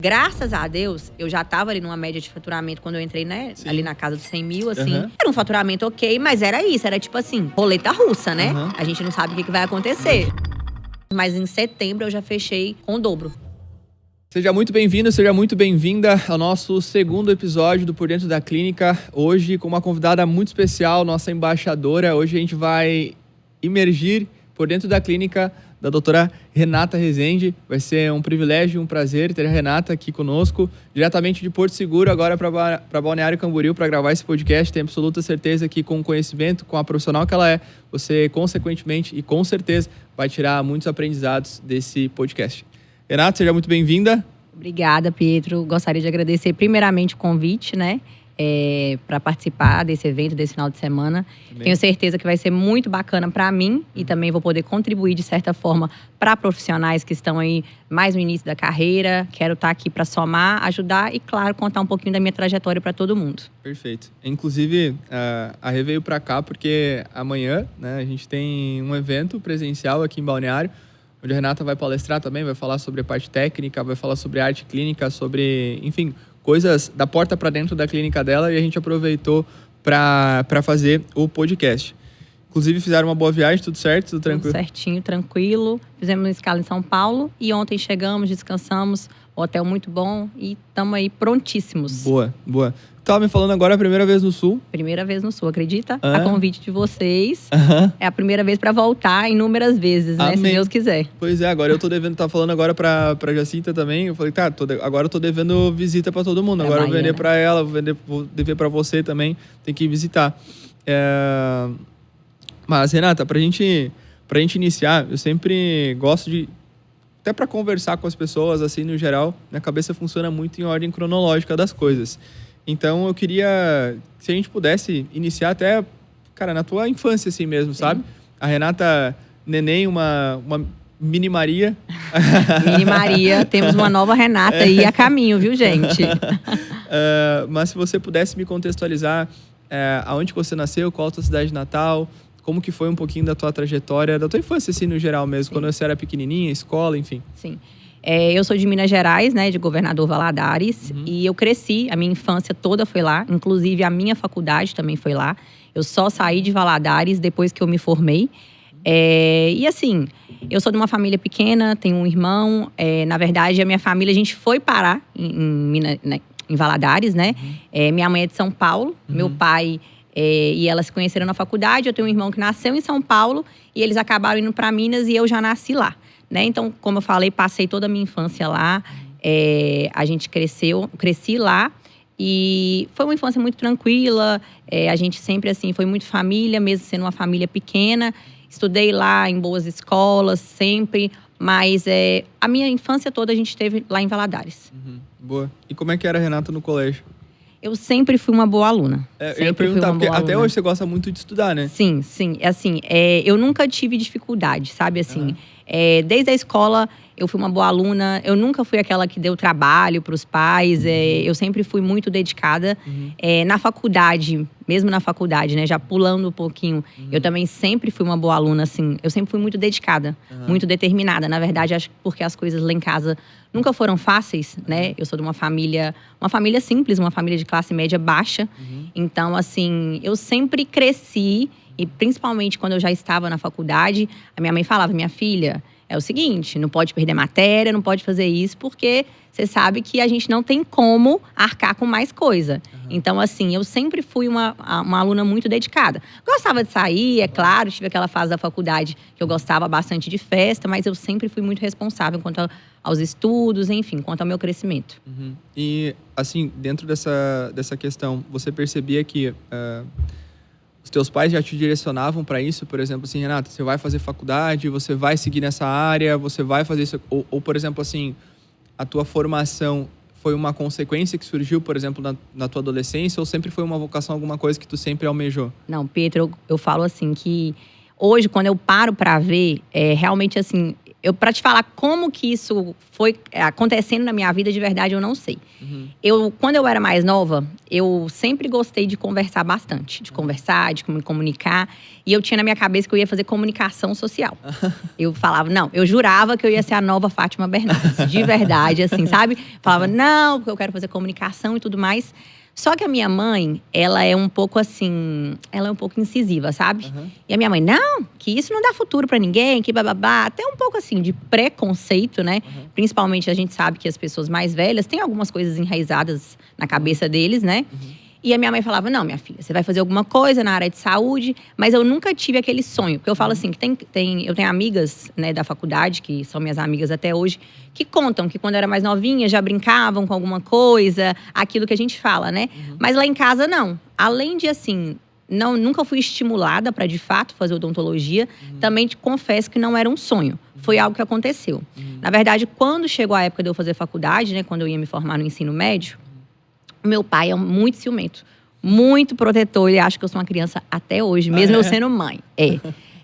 Graças a Deus, eu já estava ali numa média de faturamento quando eu entrei, né? Sim. Ali na casa dos 100 mil, assim. Uhum. Era um faturamento ok, mas era isso. Era tipo assim, roleta russa, né? Uhum. A gente não sabe o que vai acontecer. Mas em setembro eu já fechei com o dobro. Seja muito bem-vindo, seja muito bem-vinda ao nosso segundo episódio do Por Dentro da Clínica. Hoje com uma convidada muito especial, nossa embaixadora. Hoje a gente vai imergir por dentro da clínica da doutora Renata Rezende. Vai ser um privilégio e um prazer ter a Renata aqui conosco, diretamente de Porto Seguro, agora para Balneário Camboriú, para gravar esse podcast. Tenho absoluta certeza que com o conhecimento, com a profissional que ela é, você consequentemente e com certeza vai tirar muitos aprendizados desse podcast. Renata, seja muito bem-vinda. Obrigada, Pietro. Gostaria de agradecer primeiramente o convite, né? Para participar desse evento, desse final de semana. Também. Tenho certeza que vai ser muito bacana para mim e também vou poder contribuir de certa forma para profissionais que estão aí mais no início da carreira. Quero estar aqui para somar, ajudar e, claro, contar um pouquinho da minha trajetória para todo mundo. Perfeito. Inclusive, a Rê veio para cá porque amanhã, né, a gente tem um evento presencial aqui em Balneário, onde a Renata vai palestrar também, vai falar sobre a parte técnica, vai falar sobre arte clínica, sobre, enfim, coisas da porta para dentro da clínica dela, e a gente aproveitou para fazer o podcast. Inclusive, fizeram uma boa viagem, tudo certo, tudo tranquilo? Tudo certinho, tranquilo. Fizemos uma escala em São Paulo e ontem chegamos, descansamos, hotel muito bom e estamos aí prontíssimos. Boa, boa. Tava me falando agora a primeira vez no Sul. Primeira vez no Sul, acredita? A convite de vocês. É a primeira vez para voltar inúmeras vezes, né? Amém. Se Deus quiser. Pois é, agora eu tô devendo, tá falando agora pra Jacinta também. Eu falei, tá, agora eu tô devendo visita pra todo mundo. Agora eu vou vender pra ela, vou dever pra você também. Tem que ir visitar. Mas, Renata, pra gente iniciar, eu sempre gosto de, até pra conversar com as pessoas, assim, no geral, minha cabeça funciona muito em ordem cronológica das coisas. Então, eu queria, se a gente pudesse iniciar até, cara, na tua infância, assim mesmo, Sim. sabe? A Renata, neném, uma mini Maria. Mini Maria, temos uma nova Renata aí a caminho, viu, gente? Mas se você pudesse me contextualizar, aonde você nasceu, qual a tua cidade natal, como que foi um pouquinho da tua trajetória, da tua infância, assim, no geral mesmo, quando você era pequenininha, escola, enfim. Sim. Eu sou de Minas Gerais, né, de Governador Valadares, e eu cresci, a minha infância toda foi lá, inclusive a minha faculdade também foi lá. Eu só saí de Valadares depois que eu me formei. E assim, eu sou de uma família pequena, tenho um irmão. Na verdade, a minha família, a gente foi parar em Valadares, né? Minha mãe é de São Paulo, meu pai e elas se conheceram na faculdade. Eu tenho um irmão que nasceu em São Paulo e eles acabaram indo para Minas e eu já nasci lá, né? Então, como eu falei, passei toda a minha infância lá. A gente cresci lá. E foi uma infância muito tranquila. A gente sempre, assim, foi muito família, mesmo sendo uma família pequena. Estudei lá em boas escolas, sempre. Mas a minha infância toda a gente teve lá em Valadares. Boa. E como é que era a Renata no colégio? Eu sempre fui uma boa aluna. Eu ia perguntar, porque até hoje você gosta muito de estudar, né? Sim, sim. Eu nunca tive dificuldade, sabe? Assim, desde a escola eu fui uma boa aluna. Eu nunca fui aquela que deu trabalho para os pais. Eu sempre fui muito dedicada. Na faculdade, mesmo na faculdade, né? Já pulando um pouquinho, eu também sempre fui uma boa aluna, assim. Eu sempre fui muito dedicada, muito determinada. Na verdade, acho que porque as coisas lá em casa nunca foram fáceis, né? Eu sou de uma família simples, uma família de classe média baixa. Então, assim, eu sempre cresci. E principalmente quando eu já estava na faculdade, a minha mãe falava, minha filha, é o seguinte, não pode perder matéria, não pode fazer isso, porque você sabe que a gente não tem como arcar com mais coisa. Então, assim, eu sempre fui uma aluna muito dedicada. Gostava de sair, é claro, tive aquela fase da faculdade que eu gostava bastante de festa, mas eu sempre fui muito responsável quanto aos estudos, enfim, quanto ao meu crescimento. E, assim, dentro dessa questão, você percebia que os teus pais já te direcionavam para isso? Por exemplo, assim, Renata, você vai fazer faculdade, você vai seguir nessa área, você vai fazer isso? Ou por exemplo, assim, a tua formação foi uma consequência que surgiu, por exemplo, na tua adolescência? Ou sempre foi uma vocação, alguma coisa que tu sempre almejou? Não, Pedro, eu falo assim que hoje, quando eu paro para ver, realmente assim, Pra te falar como que isso foi acontecendo na minha vida, de verdade, eu não sei. Quando eu era mais nova, eu sempre gostei de conversar bastante. De conversar, de me comunicar. E eu tinha na minha cabeça que eu ia fazer comunicação social. Eu falava, não, eu jurava que eu ia ser a nova Fátima Bernardes. De verdade, assim, sabe? Falava, não, porque eu quero fazer comunicação e tudo mais. Só que a minha mãe, ela é um pouco assim… Ela é um pouco incisiva, sabe? E a minha mãe, não, que isso não dá futuro pra ninguém, que bababá. Até um pouco assim, de preconceito, né? Principalmente a gente sabe que as pessoas mais velhas têm algumas coisas enraizadas na cabeça deles, né? E a minha mãe falava, não, minha filha, você vai fazer alguma coisa na área de saúde. Mas eu nunca tive aquele sonho. Porque eu falo assim, que eu tenho amigas, né, da faculdade, que são minhas amigas até hoje, que contam que quando era mais novinha, já brincavam com alguma coisa. Aquilo que a gente fala, né? Mas lá em casa, não. Além de, assim… nunca fui estimulada para, de fato, fazer odontologia. Também te confesso que não era um sonho. Foi algo que aconteceu. Na verdade, quando chegou a época de eu fazer faculdade, né, quando eu ia me formar no ensino médio, o meu pai é muito ciumento, muito protetor. Ele acha que eu sou uma criança até hoje, mesmo eu sendo mãe.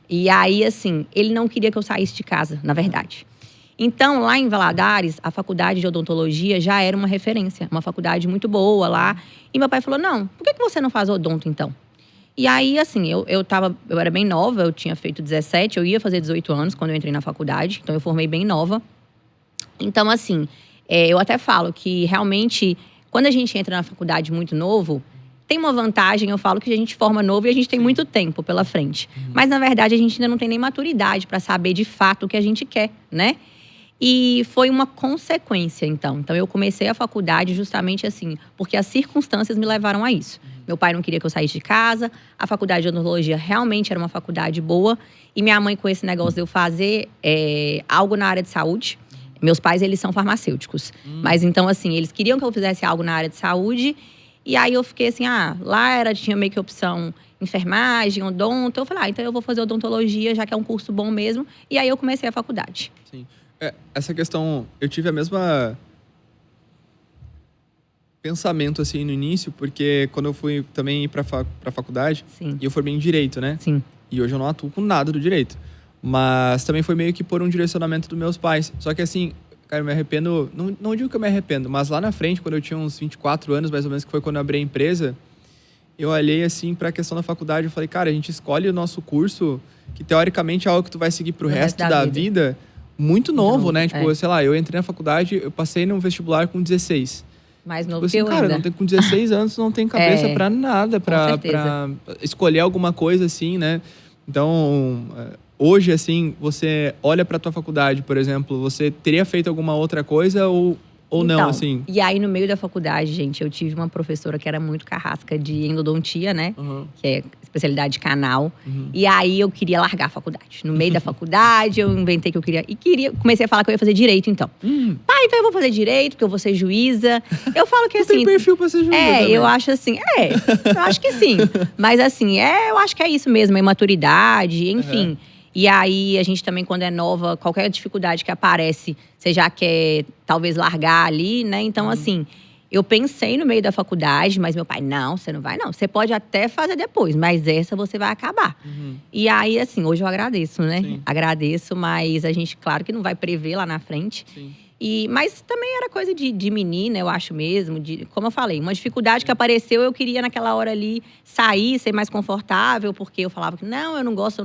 E aí, assim, ele não queria que eu saísse de casa, na verdade. Então, lá em Valadares, a faculdade de odontologia já era uma referência. Uma faculdade muito boa lá. E meu pai falou, não, por que você não faz odonto, então? E aí, assim, eu era bem nova, eu tinha feito 17, eu ia fazer 18 anos quando eu entrei na faculdade. Então, eu formei bem nova. Então, assim, eu até falo que realmente… Quando a gente entra na faculdade muito novo, tem uma vantagem, eu falo que a gente forma novo e a gente tem muito tempo pela frente. Mas, na verdade, a gente ainda não tem nem maturidade para saber de fato o que a gente quer, né? E foi uma consequência, então. Então, eu comecei a faculdade justamente assim, porque as circunstâncias me levaram a isso. Meu pai não queria que eu saísse de casa, a faculdade de odontologia realmente era uma faculdade boa. E minha mãe, com esse negócio de eu fazer algo na área de saúde… Meus pais, eles são farmacêuticos. Mas então, assim, eles queriam que eu fizesse algo na área de saúde. E aí eu fiquei assim, lá tinha meio que opção enfermagem, odonto. Eu falei, então eu vou fazer odontologia, já que é um curso bom mesmo. E aí eu comecei a faculdade. Sim. Essa questão, eu tive a mesma pensamento, assim, no início. Porque quando eu fui também ir pra faculdade… Sim. E eu formei em Direito, né? Sim. E hoje eu não atuo com nada do Direito. Mas também foi meio que por um direcionamento dos meus pais. Só que assim, cara, eu me arrependo… Não digo que eu me arrependo, mas lá na frente, quando eu tinha uns 24 anos, mais ou menos, que foi quando eu abri a empresa, eu olhei assim pra questão da faculdade. Eu falei, cara, a gente escolhe o nosso curso, que teoricamente é algo que tu vai seguir pro resto da vida, muito novo, né? Tipo, sei lá, eu entrei na faculdade, eu passei num vestibular com 16. Mais novo tipo assim, que eu cara, ainda. com 16 anos não tem cabeça pra nada, pra escolher alguma coisa assim, né? Então… Hoje, assim, você olha pra tua faculdade, por exemplo, você teria feito alguma outra coisa ou não, assim? E aí, no meio da faculdade, gente, eu tive uma professora que era muito carrasca de endodontia, né? Que é especialidade canal. E aí, eu queria largar a faculdade. No meio da faculdade, eu inventei que eu queria… comecei a falar que eu ia fazer direito, então. Então eu vou fazer direito, porque eu vou ser juíza. Eu falo que, assim… tem perfil pra ser juíza também. Eu acho assim… eu acho que sim. Mas, assim, eu acho que é isso mesmo, é maturidade, enfim… E aí, a gente também, quando é nova, qualquer dificuldade que aparece, você já quer, talvez, largar ali, né? Então, assim, eu pensei no meio da faculdade, mas meu pai, não, você não vai, não. Você pode até fazer depois, mas essa você vai acabar. E aí, assim, hoje eu agradeço, né? Sim. Agradeço, mas a gente, claro que não vai prever lá na frente. Sim. Mas também era coisa de menina, eu acho mesmo. Como eu falei, uma dificuldade que apareceu, eu queria naquela hora ali sair, ser mais confortável, porque eu falava que não, eu não gosto.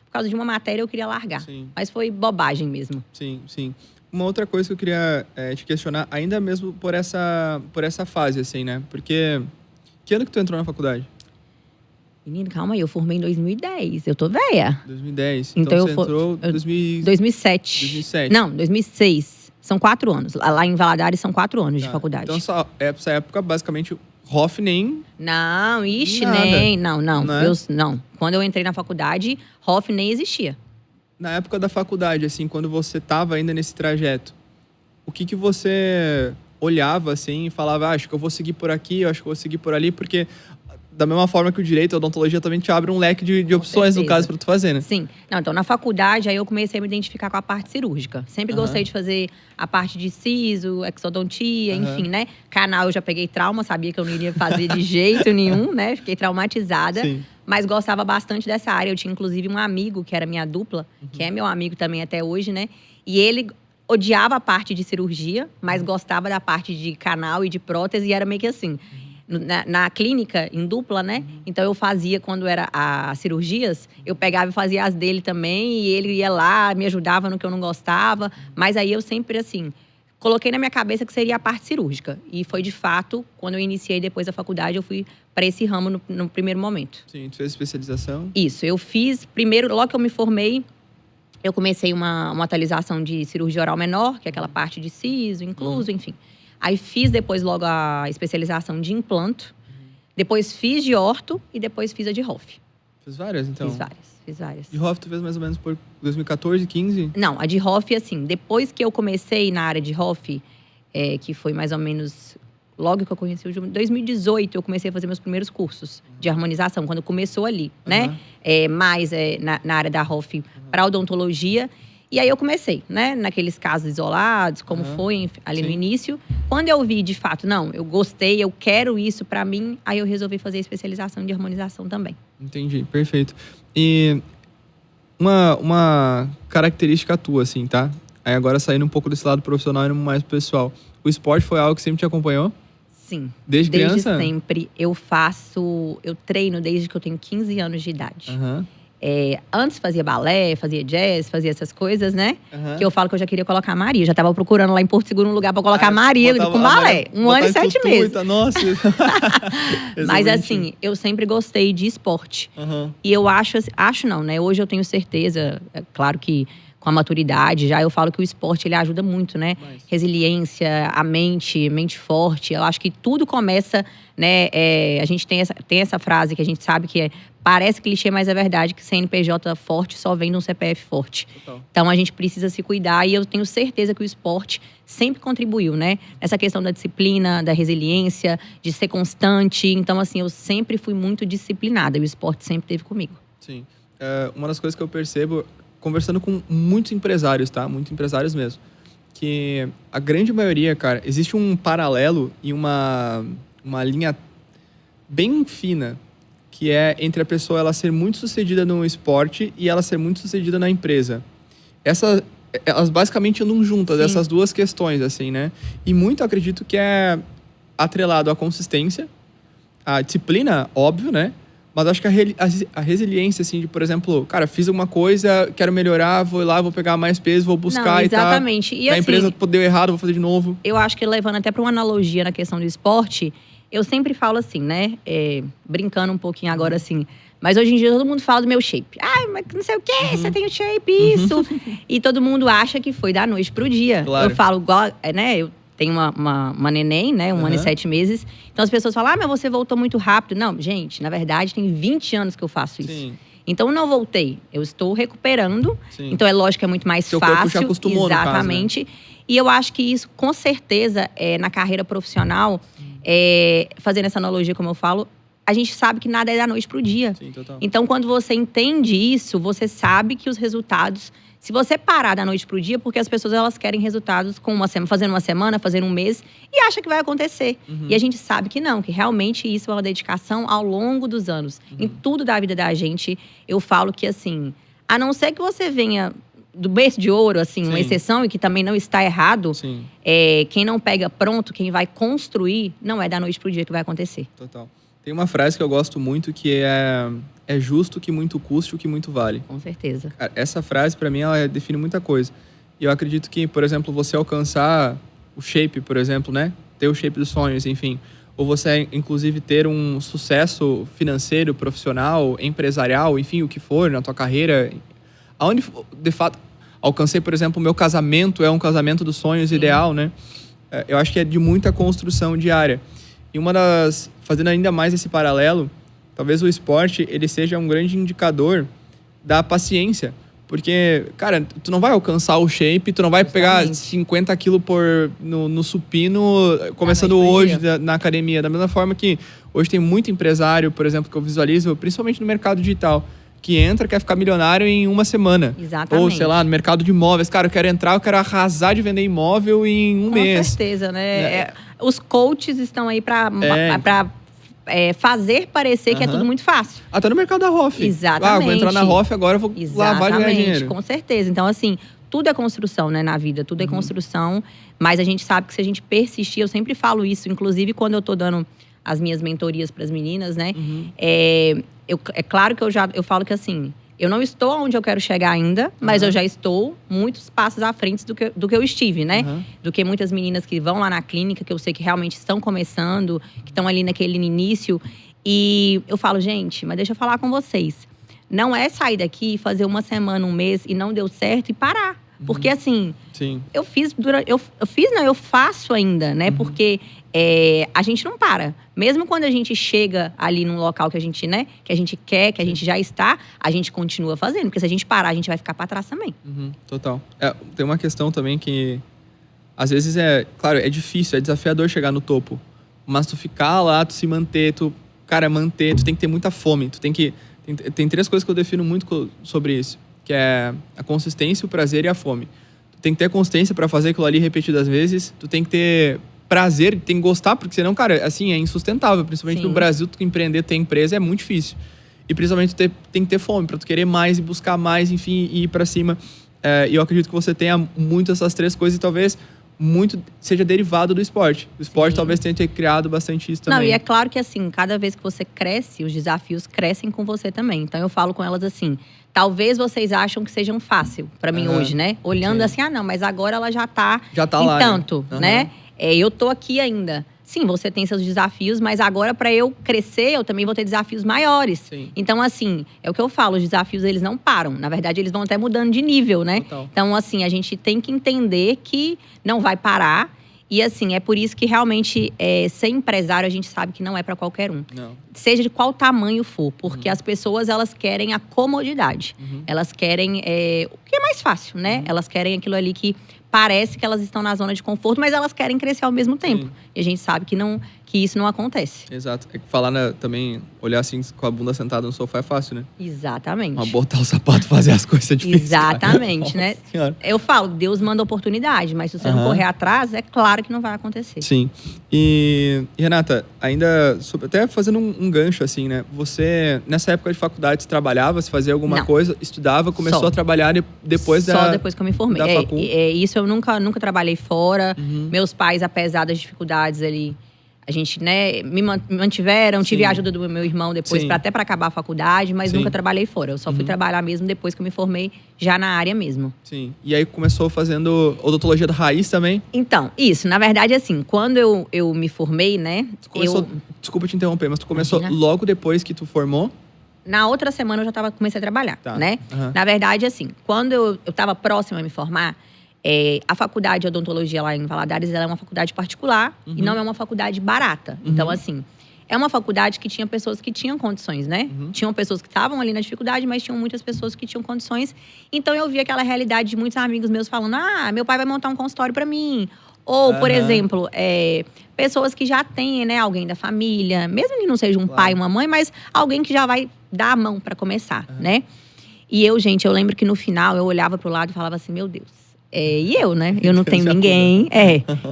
Por causa de uma matéria, eu queria largar. Sim. Mas foi bobagem mesmo. Sim, sim. Uma outra coisa que eu queria te questionar, ainda mesmo por essa fase, assim, né? Porque… Que ano que tu entrou na faculdade? Menino, calma aí, eu formei em 2010. Eu tô velha. 2010. Então você entrou em 2007. 2007. Não, 2006. São 4 anos. Lá em Valadares são 4 anos de faculdade. Então, essa época, basicamente… Hoff nem… Não, ixi, nada. nem. Não. Não é? Não. Quando eu entrei na faculdade, Hoff nem existia. Na época da faculdade, assim, quando você tava ainda nesse trajeto, o que você olhava, assim, e falava, acho que eu vou seguir por aqui, acho que eu vou seguir por ali, porque… Da mesma forma que o direito, a odontologia também te abre um leque de opções, no caso, pra tu fazer, né? Sim. Não, então, na faculdade, aí eu comecei a me identificar com a parte cirúrgica. Sempre gostei de fazer a parte de siso, exodontia, enfim, né? Canal, eu já peguei trauma, sabia que eu não iria fazer de jeito nenhum, né? Fiquei traumatizada. Sim. mas gostava bastante dessa área. Eu tinha, inclusive, um amigo que era minha dupla, que é meu amigo também até hoje, né? E ele odiava a parte de cirurgia, mas gostava da parte de canal e de prótese, e era meio que assim. Na clínica, em dupla, né? Então, eu fazia, quando era as cirurgias, eu pegava e fazia as dele também. E ele ia lá, me ajudava no que eu não gostava. Mas aí, eu sempre, assim, coloquei na minha cabeça que seria a parte cirúrgica. E foi, de fato, quando eu iniciei depois da faculdade, eu fui para esse ramo no primeiro momento. Sim, tu fez especialização? Isso, eu fiz, primeiro, logo que eu me formei, eu comecei uma atualização de cirurgia oral menor, que é aquela parte de siso, incluso, enfim. Aí fiz depois logo a especialização de implanto. Depois fiz de orto e depois fiz a de ROF. Fiz várias, então? Fiz várias. De ROF tu fez mais ou menos por 2014, 15? Não, a de ROF, assim, depois que eu comecei na área de ROF, que foi mais ou menos logo que eu conheci o Júlio, em 2018 eu comecei a fazer meus primeiros cursos de harmonização, quando começou ali, né? Mais na área da ROF para odontologia. E aí eu comecei, né? Naqueles casos isolados, como foi ali no início. Quando eu vi, de fato, não, eu gostei, eu quero isso pra mim, aí eu resolvi fazer a especialização de harmonização também. Entendi, perfeito. E uma característica tua, assim, tá? Aí agora saindo um pouco desse lado profissional e indo mais pro pessoal. O esporte foi algo que sempre te acompanhou? Sim. Desde criança? Desde sempre. Eu treino desde que eu tenho 15 anos de idade. Antes fazia balé, fazia jazz, fazia essas coisas, né? Que eu falo que eu já queria colocar a Maria. Já tava procurando lá em Porto Seguro um lugar pra colocar a Maria com balé. 1 ano e 7 meses. Nossa! Mas assim, eu sempre gostei de esporte. E eu acho não, né? Hoje eu tenho certeza, é claro que com a maturidade, já eu falo que o esporte, ele ajuda muito, né? Resiliência, a mente forte. Eu acho que tudo começa, né? A gente tem essa frase que a gente sabe que parece clichê, mas é verdade, que CNPJ forte só vem de um CPF forte. Total. Então, a gente precisa se cuidar. E eu tenho certeza que o esporte sempre contribuiu, né? Nessa questão da disciplina, da resiliência, de ser constante. Então, assim, eu sempre fui muito disciplinada. E o esporte sempre esteve comigo. Sim. Uma das coisas que eu percebo, conversando com muitos empresários, tá? Muitos empresários mesmo. Que a grande maioria, cara, existe um paralelo e uma linha bem fina, que é entre a pessoa ela ser muito sucedida no esporte e ela ser muito sucedida na empresa. Elas basicamente andam juntas, essas duas questões, assim, né? E muito acredito que é atrelado à consistência, à disciplina, óbvio, né? Mas acho que a resiliência, assim, de, por exemplo, cara, fiz alguma coisa, quero melhorar, vou lá, vou pegar mais peso, vou buscar. Não, exatamente. E a empresa deu errado, vou fazer de novo. Eu acho que, levando até para uma analogia na questão do esporte, eu sempre falo assim, né? Brincando um pouquinho agora, assim. Mas hoje em dia todo mundo fala do meu shape. Ai, mas não sei o quê, você tem o shape, isso. E todo mundo acha que foi da noite pro dia. Claro. Eu falo, né? Eu tenho uma neném, né? 1 ano e 7 meses. Então as pessoas falam, mas você voltou muito rápido. Não, gente, na verdade, tem 20 anos que eu faço isso. Sim. Então, não voltei. Eu estou recuperando. Sim. Então, é lógico que é muito mais Seu fácil. corpo já acostumou, exatamente. No caso, né? E eu acho que isso, com certeza, na carreira profissional, fazendo essa analogia, como eu falo, a gente sabe que nada é da noite pro dia. Sim, total. Então, quando você entende isso, você sabe que os resultados… Se você parar da noite pro dia, porque as pessoas elas querem resultados fazendo uma semana, fazendo um mês, e acha que vai acontecer. E a gente sabe que não, que realmente isso é uma dedicação ao longo dos anos. Em tudo da vida da gente, eu falo que, assim, a não ser que você venha do berço de ouro, assim, uma exceção, e que também não está errado, quem não pega pronto, quem vai construir, não é da noite pro dia que vai acontecer. Total. Tem uma frase que eu gosto muito que é justo que muito custe o que muito vale. Com certeza. Essa frase, para mim, ela define muita coisa. E eu acredito que, por exemplo, você alcançar o shape, por exemplo, né? Ter o shape dos sonhos, enfim. Ou você, inclusive, ter um sucesso financeiro, profissional, empresarial, enfim, o que for, na tua carreira. Aonde, de fato, alcancei, por exemplo, o meu casamento, é um casamento dos sonhos ideal, né? Eu acho que é de muita construção diária. E fazendo ainda mais esse paralelo, talvez o esporte, ele seja um grande indicador da paciência. Porque, cara, tu não vai alcançar o shape, tu não vai pegar 50 quilos no supino, começando hoje na academia. Da mesma forma que hoje tem muito empresário, por exemplo, que eu visualizo, principalmente no mercado digital, que entra, quer ficar milionário em 1 semana. Exatamente. Ou, sei lá, no mercado de imóveis. Cara, eu quero arrasar de vender imóvel em um mês. Com certeza, né? Os coaches estão aí para fazer parecer que é tudo muito fácil. Até no mercado da ROF. Exatamente. Vou entrar na ROF agora, vou lavar e ganhar dinheiro. Com certeza. Então, assim, tudo é construção, né, na vida. Tudo é construção. Mas a gente sabe que se a gente persistir, eu sempre falo isso, inclusive quando eu tô dando as minhas mentorias para as meninas, né? É claro que eu falo que assim, eu não estou onde eu quero chegar ainda, mas eu já estou muitos passos à frente do que eu estive, né? Do que muitas meninas que vão lá na clínica, que eu sei que realmente estão começando, que estão ali naquele início. E eu falo, gente, mas deixa eu falar com vocês. Não é sair daqui, fazer uma semana, um mês e não deu certo e parar. Porque assim, eu faço ainda, né? Porque a gente não para. Mesmo quando a gente chega ali num local que a gente, né, que a gente quer, que a gente já está, a gente continua fazendo. Porque se a gente parar, a gente vai ficar para trás também. Total. Tem uma questão também que, às vezes, claro, é difícil, é desafiador chegar no topo. Mas tu ficar lá, tu se manter, tu tem que ter muita fome. Tem 3 coisas que eu defino muito sobre isso. Que é a consistência, o prazer e a fome. Tu tem que ter consistência para fazer aquilo ali repetidas vezes. Tu tem que ter prazer, tem que gostar, porque senão, cara, assim, é insustentável. Principalmente no Brasil, tu empreender, ter empresa é muito difícil. E principalmente tu tem que ter fome para tu querer mais e buscar mais, enfim, e ir para cima. E eu acredito que você tenha muito essas 3 coisas e talvez muito seja derivado do esporte. O esporte talvez tenha criado bastante isso também. Não, e é claro que assim, cada vez que você cresce, os desafios crescem com você também. Então eu falo com elas assim, talvez vocês acham que sejam fácil para mim hoje, né? Olhando assim, não, mas agora ela já tá em lá, tanto, né? Eu tô aqui ainda. Sim, você tem seus desafios, mas agora para eu crescer, eu também vou ter desafios maiores. Sim. Então, assim, é o que eu falo, os desafios, eles não param. Na verdade, eles vão até mudando de nível, né? Total. Então, assim, a gente tem que entender que não vai parar. E, assim, é por isso que realmente, ser empresário, a gente sabe que não é para qualquer um. Não. Seja de qual tamanho for. Porque as pessoas, elas querem a comodidade. Elas querem o que é mais fácil, né? Elas querem aquilo ali que parece que elas estão na zona de conforto, mas elas querem crescer ao mesmo tempo. E a gente sabe que isso não acontece. Exato. É que falar também, olhar assim com a bunda sentada no sofá é fácil, né? Exatamente. Mas botar o sapato, fazer as coisas é difícil. Exatamente, né? Senhora. Eu falo, Deus manda oportunidade, mas se você não correr atrás, é claro que não vai acontecer. Sim. E Renata, ainda até fazendo um gancho assim, né? Você, nessa época de faculdade, você trabalhava, você fazia alguma coisa, estudava, começou a trabalhar depois Só depois que eu me formei. Da facul. Isso eu nunca trabalhei fora. Meus pais, apesar das dificuldades ali, a gente, né, me mantiveram. Tive a ajuda do meu irmão depois, até para acabar a faculdade, mas nunca trabalhei fora. Eu só fui trabalhar mesmo depois que eu me formei, já na área mesmo. Sim. E aí começou fazendo odontologia da raiz também? Então, isso. Na verdade, assim, quando eu me formei, né? Desculpa te interromper, mas tu começou logo depois que tu formou? Na outra semana eu já comecei a trabalhar, né? Na verdade, assim, quando eu estava próxima a me formar, a faculdade de odontologia lá em Valadares, ela é uma faculdade particular e não é uma faculdade barata. Então, assim, é uma faculdade que tinha pessoas que tinham condições, né? Tinham pessoas que estavam ali na dificuldade, mas tinham muitas pessoas que tinham condições. Então, eu vi aquela realidade de muitos amigos meus falando, meu pai vai montar um consultório para mim. Ou, por exemplo, pessoas que já têm, né, alguém da família, mesmo que não seja um pai, uma mãe, mas alguém que já vai dar a mão para começar, né? E eu lembro que no final eu olhava pro lado e falava assim, meu Deus. E eu, né? Eu não tenho ninguém.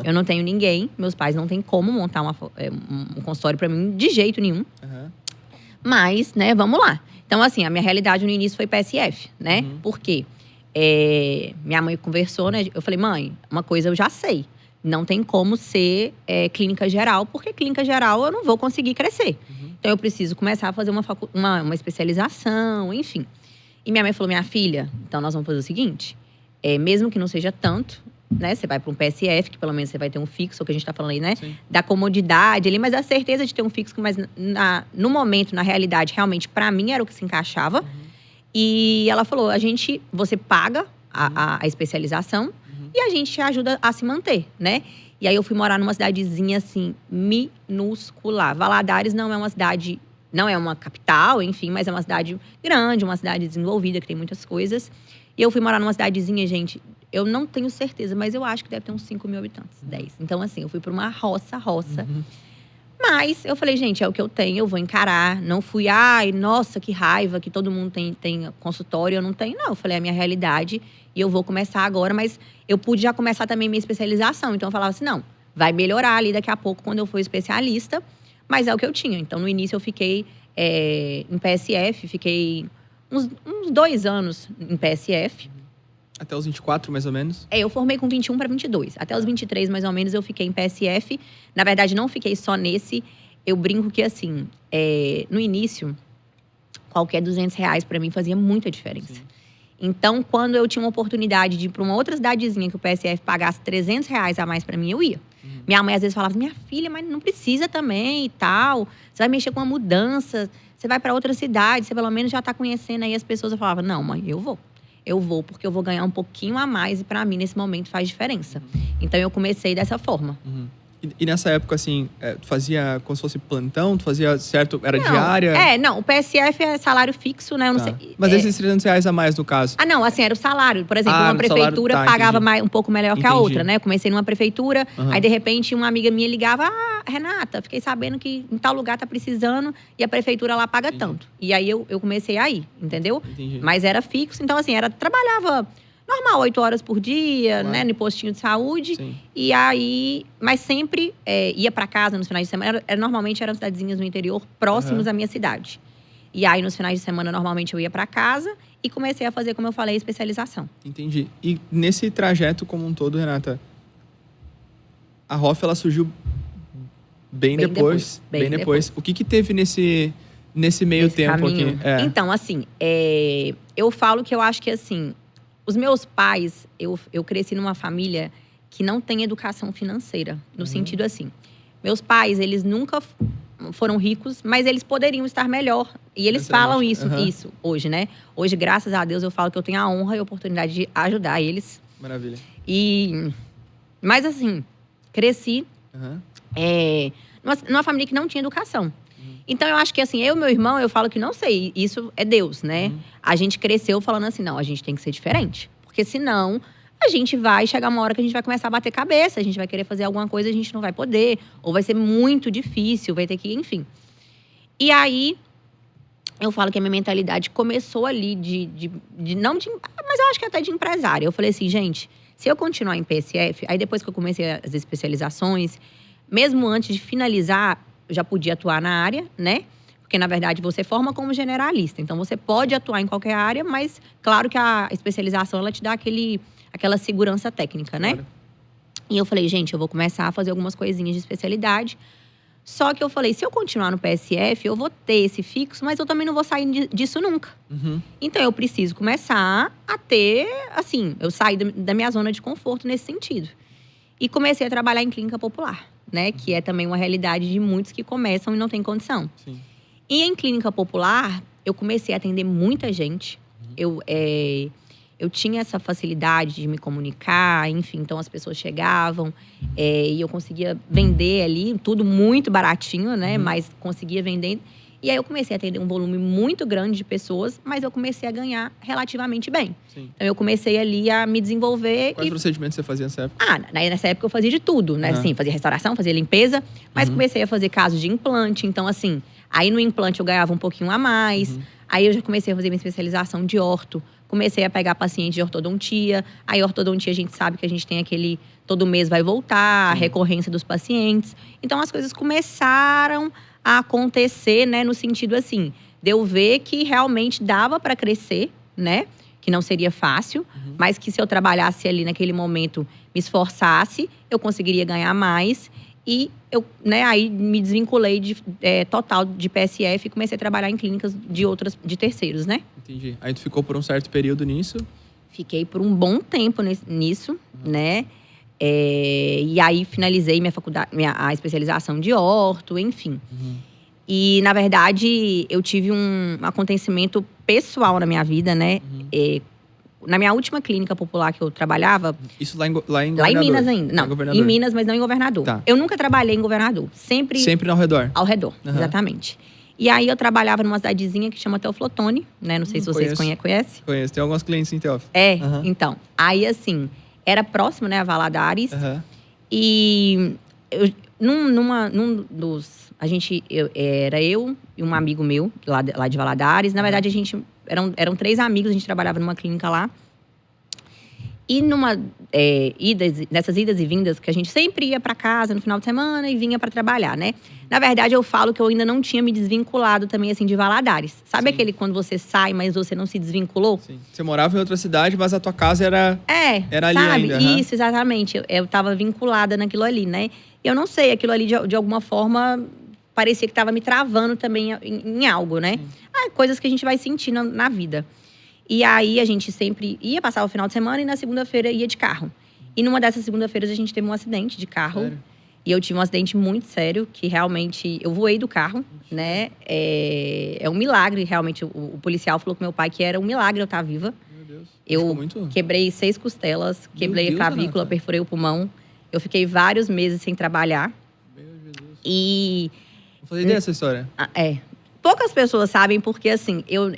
Eu não tenho ninguém. Meus pais não têm como montar um consultório pra mim de jeito nenhum. Mas, né, vamos lá. Então, assim, a minha realidade no início foi PSF, né? Por quê? Minha mãe conversou, né? Eu falei, mãe, uma coisa eu já sei. Não tem como ser clínica geral, porque clínica geral eu não vou conseguir crescer. Então, eu preciso começar a fazer uma especialização, enfim. E minha mãe falou, minha filha, então nós vamos fazer o seguinte... mesmo que não seja tanto, né? Você vai para um PSF, que pelo menos você vai ter um fixo, o que a gente tá falando aí, né? Sim. Da comodidade ali, mas da certeza de ter um fixo, mas no momento, na realidade, realmente, para mim, era o que se encaixava. E ela falou, você paga a especialização e a gente te ajuda a se manter, né? E aí eu fui morar numa cidadezinha, assim, minúscula. Valadares não é uma cidade, não é uma capital, enfim, mas é uma cidade grande, uma cidade desenvolvida, que tem muitas coisas. E eu fui morar numa cidadezinha, gente, eu não tenho certeza, mas eu acho que deve ter uns 5 mil habitantes, 10. Então, assim, eu fui para uma roça. Mas eu falei, gente, é o que eu tenho, eu vou encarar. Não fui, nossa, que raiva, que todo mundo tem consultório, eu não tenho. Não, eu falei, é a minha realidade e eu vou começar agora. Mas eu pude já começar também minha especialização. Então, eu falava assim, não, vai melhorar ali daqui a pouco, quando eu for especialista. mas é o que eu tinha. Então, no início, eu fiquei em PSF, fiquei uns 2 anos em PSF. Até os 24, mais ou menos? Eu formei com 21 para 22. Até os 23, mais ou menos, eu fiquei em PSF. Na verdade, não fiquei só nesse. Eu brinco que, assim, no início, qualquer R$200 para mim fazia muita diferença. Sim. Então, quando eu tinha uma oportunidade de ir para uma outra cidadezinha que o PSF pagasse R$300 a mais para mim, eu ia. Minha mãe, às vezes, falava, minha filha, mas não precisa também e tal. Você vai mexer com uma mudança, você vai para outra cidade, você pelo menos já está conhecendo aí as pessoas. Eu falava, não, mãe, eu vou. Eu vou, porque eu vou ganhar um pouquinho a mais e para mim, nesse momento, faz diferença. Então, eu comecei dessa forma. E nessa época, assim, tu fazia como se fosse plantão? Tu fazia certo? Era diária? Não. O PSF é salário fixo, né? Eu não sei. Mas esses R$300 a mais, no caso? Não, assim, era o salário. Por exemplo, uma prefeitura pagava um pouco melhor que a outra, né? Eu comecei numa prefeitura, aí de repente uma amiga minha ligava, Renata, fiquei sabendo que em tal lugar tá precisando e a prefeitura lá paga tanto. E aí eu comecei a ir, entendeu? Mas era fixo, então assim, trabalhava normal, 8 horas por dia, né, no postinho de saúde. Sim. E aí, mas sempre ia para casa nos finais de semana. Normalmente eram cidadezinhas no interior, próximos à minha cidade. E aí, nos finais de semana, normalmente eu ia para casa e comecei a fazer, como eu falei, especialização. Entendi. E nesse trajeto como um todo, Renata, a ROF, ela surgiu bem depois. O que teve nesse meio tempo caminho aqui? Então, assim, eu falo que eu acho que, assim, os meus pais, eu cresci numa família que não tem educação financeira. No sentido assim, meus pais, eles nunca foram ricos, mas eles poderiam estar melhor. E eles falam isso hoje, né? Hoje, graças a Deus, eu falo que eu tenho a honra e a oportunidade de ajudar eles. Maravilha. Mas assim, cresci numa família que não tinha educação. Então, eu acho que assim, eu e meu irmão, eu falo que não sei, isso é Deus, né? A gente cresceu falando assim, não, a gente tem que ser diferente. Porque senão, a gente vai chegar uma hora que a gente vai começar a bater cabeça, a gente vai querer fazer alguma coisa, a gente não vai poder. Ou vai ser muito difícil, vai ter que, enfim. E aí, eu falo que a minha mentalidade começou ali mas eu acho que até de empresária. Eu falei assim, gente, se eu continuar em PSF, aí depois que eu comecei as especializações, mesmo antes de finalizar, eu já podia atuar na área, né? Porque, na verdade, você forma como generalista. Então, você pode atuar em qualquer área, mas, claro que a especialização, ela te dá aquela segurança técnica, né? Claro. E eu falei, gente, eu vou começar a fazer algumas coisinhas de especialidade. Só que eu falei, se eu continuar no PSF, eu vou ter esse fixo, mas eu também não vou sair disso nunca. Então, eu preciso começar a ter, assim, eu saí da minha zona de conforto nesse sentido. E comecei a trabalhar em clínica popular, né? Que é também uma realidade de muitos que começam e não têm condição. Sim. E em clínica popular, eu comecei a atender muita gente. Eu tinha essa facilidade de me comunicar, enfim. Então, as pessoas chegavam e eu conseguia vender ali. Tudo muito baratinho, né? Mas conseguia vender. E aí, eu comecei a atender um volume muito grande de pessoas. Mas eu comecei a ganhar relativamente bem. Sim. Então, eu comecei ali a me desenvolver. Quais procedimentos você fazia nessa época? Nessa época eu fazia de tudo, né? Assim, fazia restauração, fazia limpeza. Mas comecei a fazer casos de implante. Então, assim, aí no implante eu ganhava um pouquinho a mais. Aí eu já comecei a fazer minha especialização de orto. Comecei a pegar paciente de ortodontia. Aí, ortodontia, a gente sabe que a gente tem aquele… Todo mês vai voltar, a recorrência dos pacientes. Então, as coisas começaram a acontecer, né? No sentido, assim, de eu ver que realmente dava para crescer, né? Que não seria fácil. Mas que se eu trabalhasse ali naquele momento, me esforçasse, eu conseguiria ganhar mais. E eu, né, aí me desvinculei total de PSF e comecei a trabalhar em clínicas de terceiros, né? Entendi. Aí tu ficou por um certo período nisso? Fiquei por um bom tempo nisso, né? E aí finalizei minha faculdade, a especialização de orto, enfim. E, na verdade, eu tive um acontecimento pessoal na minha vida, né? Na minha última clínica popular que eu trabalhava… Isso lá em Minas ainda. Não, em Minas, mas não em Governador. Tá. Eu nunca trabalhei em Governador. Sempre ao redor? Ao redor, exatamente. E aí, eu trabalhava numa cidadezinha que chama Teoflotone, né? Não sei se vocês conhecem. Conheço, tem alguns clientes em Teófilo. Então. Aí, assim, era próximo, né, a Valadares. E num dos… era eu e um amigo meu, lá de Valadares. Na verdade, eram 3 amigos, a gente trabalhava numa clínica lá. E nessas idas e vindas, que a gente sempre ia para casa no final de semana e vinha para trabalhar, né? Na verdade, eu falo que eu ainda não tinha me desvinculado também, assim, de Valadares. Sabe Sim. aquele quando você sai, mas você não se desvinculou? Sim. Você morava em outra cidade, mas a tua casa era ali sabe? ainda. Aham. Isso, exatamente. Eu tava vinculada naquilo ali, né? E eu não sei, aquilo ali, de alguma forma, parecia que tava me travando também em algo, né? Coisas que a gente vai sentir na vida. E aí, a gente sempre ia passar o final de semana e na segunda-feira ia de carro. E numa dessas segunda-feiras, a gente teve um acidente de carro. Sério? E eu tive um acidente muito sério, que realmente… Eu voei do carro, né? É um milagre, realmente. O policial falou com meu pai que era um milagre eu estar viva. Meu Deus. Eu Muito... quebrei 6 costelas, quebrei Deus, a clavícula, Renata. perfurei o pulmão. Eu fiquei vários meses sem trabalhar. Meu Jesus. E… Não fazia ideia dessa história. Poucas pessoas sabem, porque assim, eu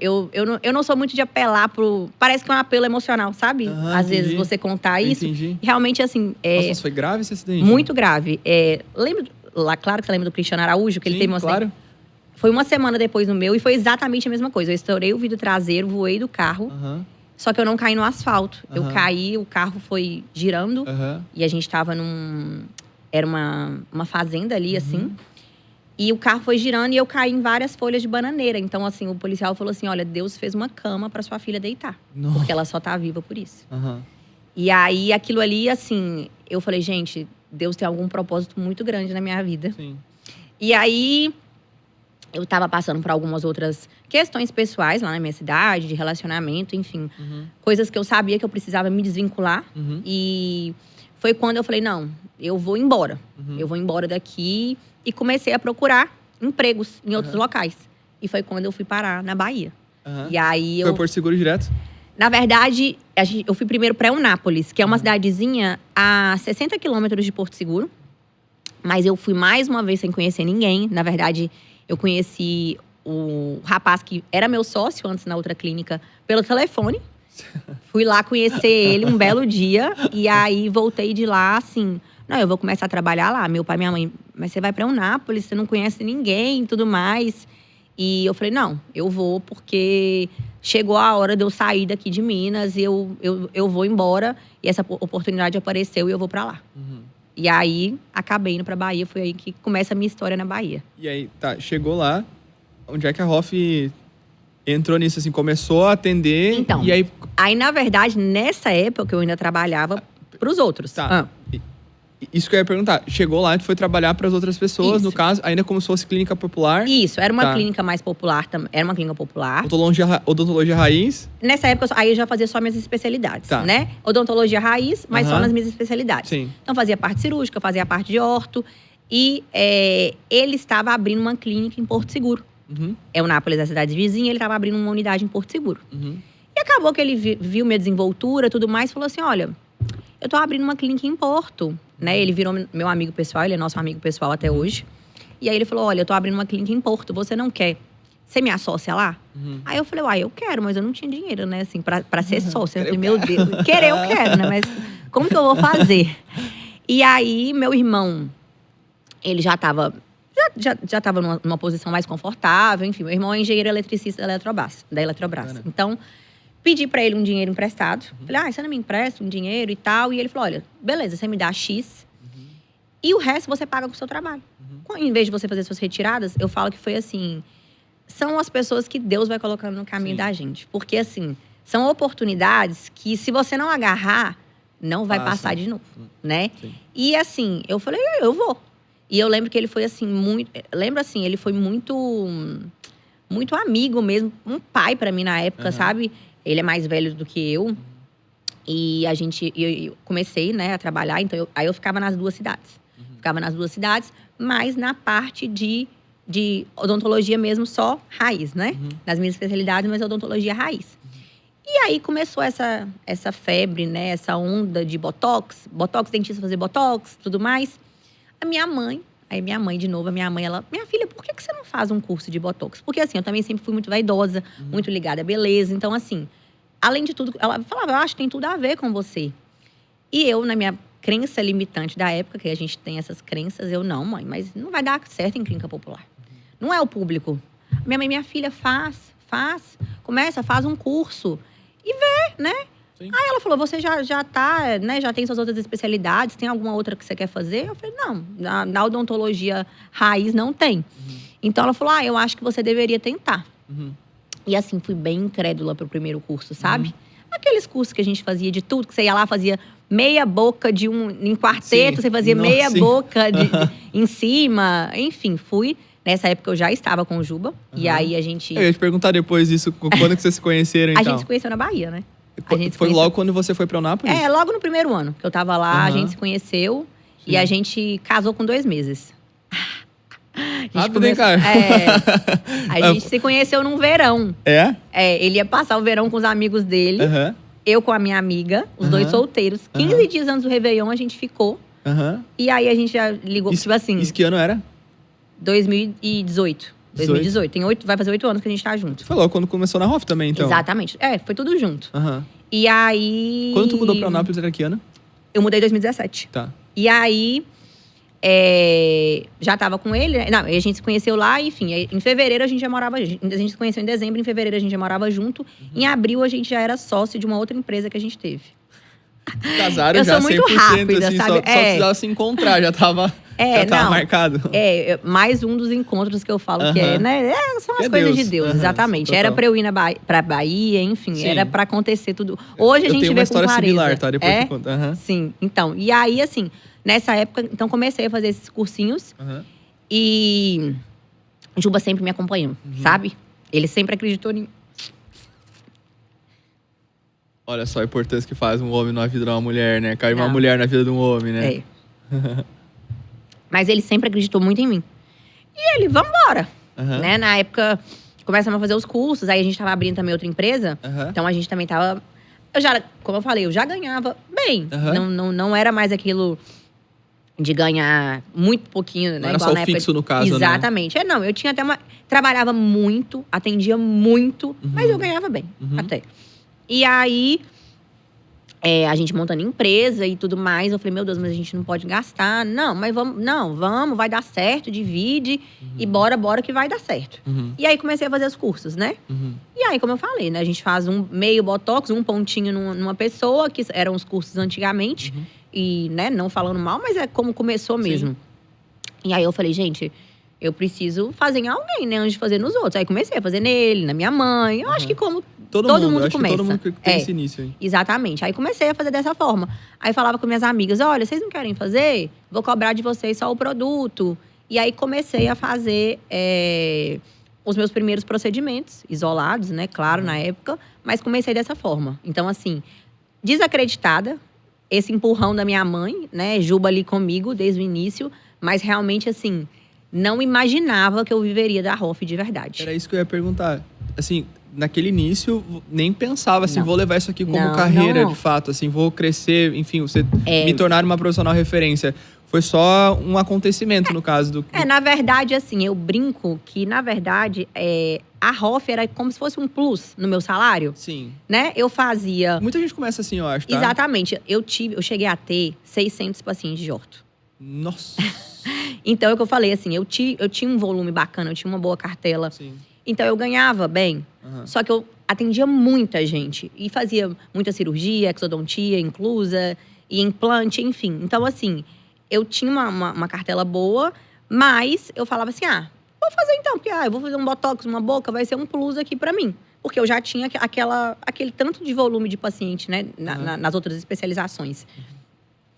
não sou muito de apelar pro… Parece que é um apelo emocional, sabe? Às vezes Entendi. você contar isso. Entendi. Realmente, assim… Nossa, mas foi grave esse acidente? muito grave. Lembra… Claro que você lembra do Cristiano Araújo, que ele teve um acidente. Claro. Foi uma semana depois no meu e foi exatamente a mesma coisa. Eu estourei o vidro traseiro, voei do carro. Só que eu não caí no asfalto. Eu caí, o carro foi girando. E a gente tava era uma fazenda ali, assim. E o carro foi girando e eu caí em várias folhas de bananeira. Então, assim, o policial falou assim, olha, Deus fez uma cama pra sua filha deitar. Nossa. Porque ela só tá viva por isso. E aí, aquilo ali, assim… Eu falei, gente, Deus tem algum propósito muito grande na minha vida. Sim. E aí… Eu tava passando por algumas outras questões pessoais lá na minha cidade, de relacionamento, enfim. Coisas que eu sabia que eu precisava me desvincular. E foi quando eu falei, não, eu vou embora. Eu vou embora daqui. E comecei a procurar empregos em outros locais. E foi quando eu fui parar na Bahia. E aí Foi Porto Seguro direto? Na verdade, eu fui primeiro para Eunápolis, que é uma cidadezinha a 60 quilômetros de Porto Seguro. Mas eu fui mais uma vez sem conhecer ninguém. Na verdade, eu conheci o rapaz que era meu sócio antes na outra clínica pelo telefone. Fui lá conhecer ele um belo dia. E aí, voltei de lá, assim… Não, eu vou começar a trabalhar lá. Meu pai e minha mãe… Mas você vai para Eunápolis, você não conhece ninguém e tudo mais. E eu falei, não, eu vou porque… Chegou a hora de eu sair daqui de Minas e eu vou embora. E essa oportunidade apareceu e eu vou para lá. E aí, acabei indo pra Bahia. Foi aí que começa a minha história na Bahia. E aí, tá, chegou lá. Onde é que a Hoff entrou nisso, assim? Começou a atender Então, e aí… Aí, na verdade, nessa época, eu ainda trabalhava pros outros. Tá. Isso que eu ia perguntar. Chegou lá, tu foi trabalhar para as outras pessoas, Isso. no caso, ainda como se fosse clínica popular. Isso, era uma Tá. clínica mais popular. Era uma clínica popular. Odontologia raiz. Nessa época, aí eu já fazia só minhas especialidades, Tá. né? Odontologia raiz, mas só nas minhas especialidades. Sim. Então, fazia a parte cirúrgica, fazia a parte de orto. E ele estava abrindo uma clínica em Porto Seguro. Eunápolis é a cidade vizinha, ele estava abrindo uma unidade em Porto Seguro. E acabou que ele viu minha desenvoltura e tudo mais, falou assim, olha… Eu tô abrindo uma clínica em Porto, né? Ele virou meu amigo pessoal, ele é nosso amigo pessoal até hoje. E aí ele falou, olha, eu tô abrindo uma clínica em Porto, você não quer ser minha sócia lá? Aí eu falei, eu quero, mas eu não tinha dinheiro, né? Assim, pra ser sócia. Eu falei, meu Deus, querer eu quero, né? Mas como que eu vou fazer? E aí, meu irmão, ele já tava numa posição mais confortável. Enfim, meu irmão é engenheiro eletricista da Eletrobras. Então… Pedi pra ele um dinheiro emprestado. Falei, você não me empresta um dinheiro e tal? E ele falou, olha, beleza, você me dá X. E o resto você paga com o seu trabalho. Em vez de você fazer suas retiradas, eu falo que foi assim… São as pessoas que Deus vai colocando no caminho da gente. Porque, assim, são oportunidades que se você não agarrar, não vai passar de novo, né? E, assim, eu falei, eu vou. E eu lembro que ele foi, assim, muito… Lembro, assim, ele foi muito amigo mesmo. Um pai pra mim na época, sabe? Ele é mais velho do que eu. E eu comecei, né, a trabalhar. Então, aí eu ficava nas duas cidades. Ficava nas duas cidades, mas na parte de odontologia mesmo, só raiz, né? Nas minhas especialidades, mas odontologia raiz. E aí começou essa febre, né? Essa onda de botox. Botox, dentista fazer botox, tudo mais. Minha mãe, de novo, minha filha, por que você não faz um curso de botox? Porque assim, eu também sempre fui muito vaidosa, muito ligada à beleza. Então assim, além de tudo, ela falava, eu acho que tem tudo a ver com você. E eu, na minha crença limitante da época, que a gente tem essas crenças, eu, não, mãe, mas não vai dar certo em clínica popular. Não é o público. Minha filha, faz, faz um curso. E vê, né? Sim. Aí ela falou, você já tá, né, já tem suas outras especialidades, tem alguma outra que você quer fazer? Eu falei, não, na odontologia raiz não tem. Então ela falou, eu acho que você deveria tentar. E assim, fui bem incrédula pro primeiro curso, sabe? Aqueles cursos que a gente fazia de tudo, que você ia lá, fazia meia boca em quarteto, Sim. você fazia Nossa, meia sim. boca em cima. Enfim, fui. Nessa época eu já estava com o Juba. E aí a gente… Eu ia te perguntar depois isso, quando que vocês se conheceram, A então? gente se conheceu na Bahia, né? Foi logo quando você foi pra Eunápolis? Logo no primeiro ano que eu tava lá, a gente se conheceu. Sim. E a gente casou com 2 meses. Rápido, hein, cara? A gente se conheceu num verão. É? Ele ia passar o verão com os amigos dele. Eu com a minha amiga, os dois solteiros. 15 dias antes do Réveillon, a gente ficou. E aí, a gente já ligou, tipo assim… Isso que ano era? 2018. 2018. Vai fazer 8 anos que a gente tá junto. Foi logo quando começou na Hoff também, então? Exatamente. Foi tudo junto. E aí… Quando tu mudou pra Eunápolis, era que ano? Eu mudei em 2017. Tá. E aí… já tava com ele, né? Não, a gente se conheceu lá, enfim. Em fevereiro a gente já morava… A gente se conheceu em dezembro, em fevereiro a gente já morava junto. Em abril a gente já era sócio de uma outra empresa que a gente teve. Casaram eu já sou muito 100%, rápida, assim, sabe? Só precisava se encontrar, já tava marcado. Mais um dos encontros que eu falo que né? São as Que coisas Deus. de Deus, exatamente. Total. Era pra eu ir pra Bahia, enfim. Sim. Era pra acontecer tudo. Hoje a gente vê com clareza. Eu tenho uma história similar, tá? Depois eu conto. Sim, então. E aí, assim, nessa época, então comecei a fazer esses cursinhos. E Juba sempre me acompanhou, sabe? Ele sempre acreditou em… Olha só a importância que faz um homem na vida de uma mulher, né? Cai uma mulher na vida de um homem, né? Mas ele sempre acreditou muito em mim. E ele, vambora! Né? Na época, começamos a fazer os cursos. Aí a gente tava abrindo também outra empresa. Então a gente também tava… como eu falei, eu já ganhava bem. Não era mais aquilo de ganhar muito pouquinho, né? Não era igual só na o época. fixo, no caso, Exatamente. né? Não, eu tinha até uma… Trabalhava muito, atendia muito. Mas eu ganhava bem, até. E aí… a gente montando empresa e tudo mais. Eu falei, meu Deus, mas a gente não pode gastar. Não, mas vamos, vai dar certo, divide. E bora que vai dar certo. E aí, comecei a fazer os cursos, né? E aí, como eu falei, né? A gente faz um meio botox, um pontinho numa pessoa, que eram os cursos antigamente. E, né, não falando mal, mas é como começou mesmo. Sim. E aí, eu falei, gente… Eu preciso fazer em alguém, né? Antes de fazer nos outros. Aí comecei a fazer nele, na minha mãe. Eu acho que como todo mundo começa. Todo mundo tem esse início aí. Exatamente. Aí comecei a fazer dessa forma. Aí falava com minhas amigas, olha, vocês não querem fazer? Vou cobrar de vocês só o produto. E aí comecei a fazer os meus primeiros procedimentos, isolados, né? Claro, na época. Mas comecei dessa forma. Então, assim, desacreditada. Esse empurrão da minha mãe, né? Juba ali comigo desde o início. Mas realmente, assim… Não imaginava que eu viveria da Hoff de verdade. Era isso que eu ia perguntar. Assim, naquele início, nem pensava assim, vou levar isso aqui como Não, carreira, de fato. Assim, vou crescer, enfim, você me tornar uma profissional referência. Foi só um acontecimento, no caso do… Na verdade, assim, eu brinco que, na verdade, a Hoff era como se fosse um plus no meu salário. Sim. Né? Eu fazia… Muita gente começa assim, eu acho, tá? Exatamente. Eu cheguei a ter 600 pacientes de orto. Nossa… Então, é o que eu falei, assim, eu tinha um volume bacana, eu tinha uma boa cartela. Sim. Então, eu ganhava bem. Só que eu atendia muita gente. E fazia muita cirurgia, exodontia inclusa, e implante, enfim. Então, assim, eu tinha uma cartela boa, mas eu falava assim, vou fazer então. Porque, eu vou fazer um botox, uma boca, vai ser um plus aqui pra mim. Porque eu já tinha aquele tanto de volume de paciente, né, nas outras especializações.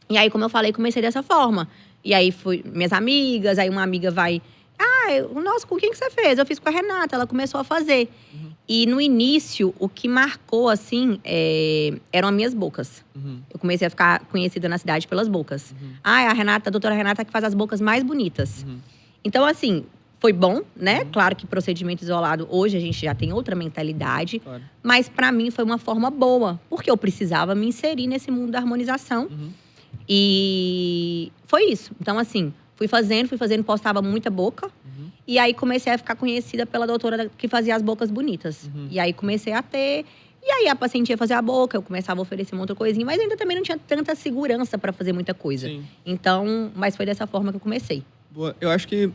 E aí, como eu falei, comecei dessa forma. E aí, fui minhas amigas, aí uma amiga vai… nossa, com quem que você fez? Eu fiz com a Renata, ela começou a fazer. E no início, o que marcou, assim, eram as minhas bocas. Eu comecei a ficar conhecida na cidade pelas bocas. A Renata, a doutora Renata, que faz as bocas mais bonitas. Então, assim, foi bom, né? Claro que procedimento isolado, hoje a gente já tem outra mentalidade. Claro. Mas pra mim foi uma forma boa, porque eu precisava me inserir nesse mundo da harmonização. E foi isso. Então, assim, fui fazendo, postava muita boca. E aí, comecei a ficar conhecida pela doutora que fazia as bocas bonitas. E aí, comecei a ter… E aí, a paciente ia fazer a boca, eu começava a oferecer uma outra coisinha. Mas ainda também não tinha tanta segurança para fazer muita coisa. Sim. Então, mas foi dessa forma que eu comecei. Boa. Eu acho que,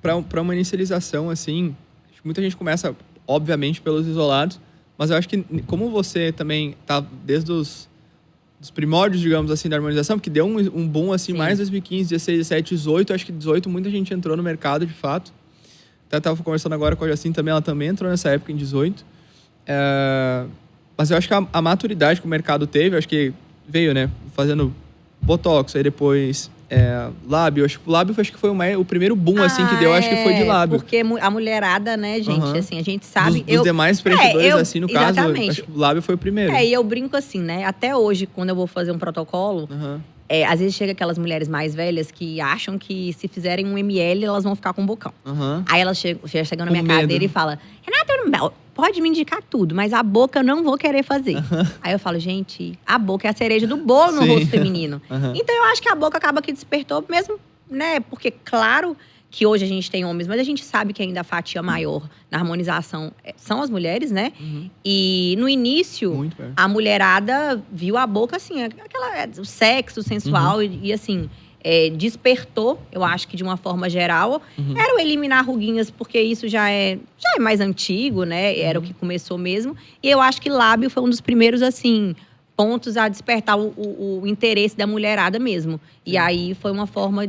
para uma inicialização, assim… Muita gente começa, obviamente, pelos isolados. Mas eu acho que como você também tá desde os primórdios, digamos assim, da harmonização, porque deu um boom assim, Sim. mais 2015, 16, 17, 18. Acho que 18 muita gente entrou no mercado, de fato. Até tava conversando agora com a Jacine também, ela também entrou nessa época, em 18. Mas eu acho que a maturidade que o mercado teve, acho que veio, né? Fazendo Botox, aí depois lábio. Acho que o lábio acho que foi o primeiro boom, assim, que deu, acho que foi de lábio. Porque a mulherada, né, gente, assim, a gente sabe… Dos demais preenchedores, assim, no caso, exatamente. acho que o lábio foi o primeiro. E eu brinco assim, né? Até hoje, quando eu vou fazer um protocolo, às vezes chega aquelas mulheres mais velhas que acham que se fizerem 1 ml, elas vão ficar com um bocão. Aí elas chegam na minha cadeira e falam, Renata, pode me indicar tudo, mas a boca eu não vou querer fazer. Aí eu falo, gente, a boca é a cereja do bolo no rosto feminino. Então eu acho que a boca acaba que despertou mesmo, né? Porque claro que hoje a gente tem homens, mas a gente sabe que ainda a fatia maior na harmonização são as mulheres, né? E no início, a mulherada viu a boca assim, o sexo sensual e assim… despertou, eu acho que de uma forma geral, era o eliminar ruguinhas, porque isso já é mais antigo, né? Era o que começou mesmo. E eu acho que lábio foi um dos primeiros, assim, pontos a despertar o interesse da mulherada mesmo. E aí foi uma forma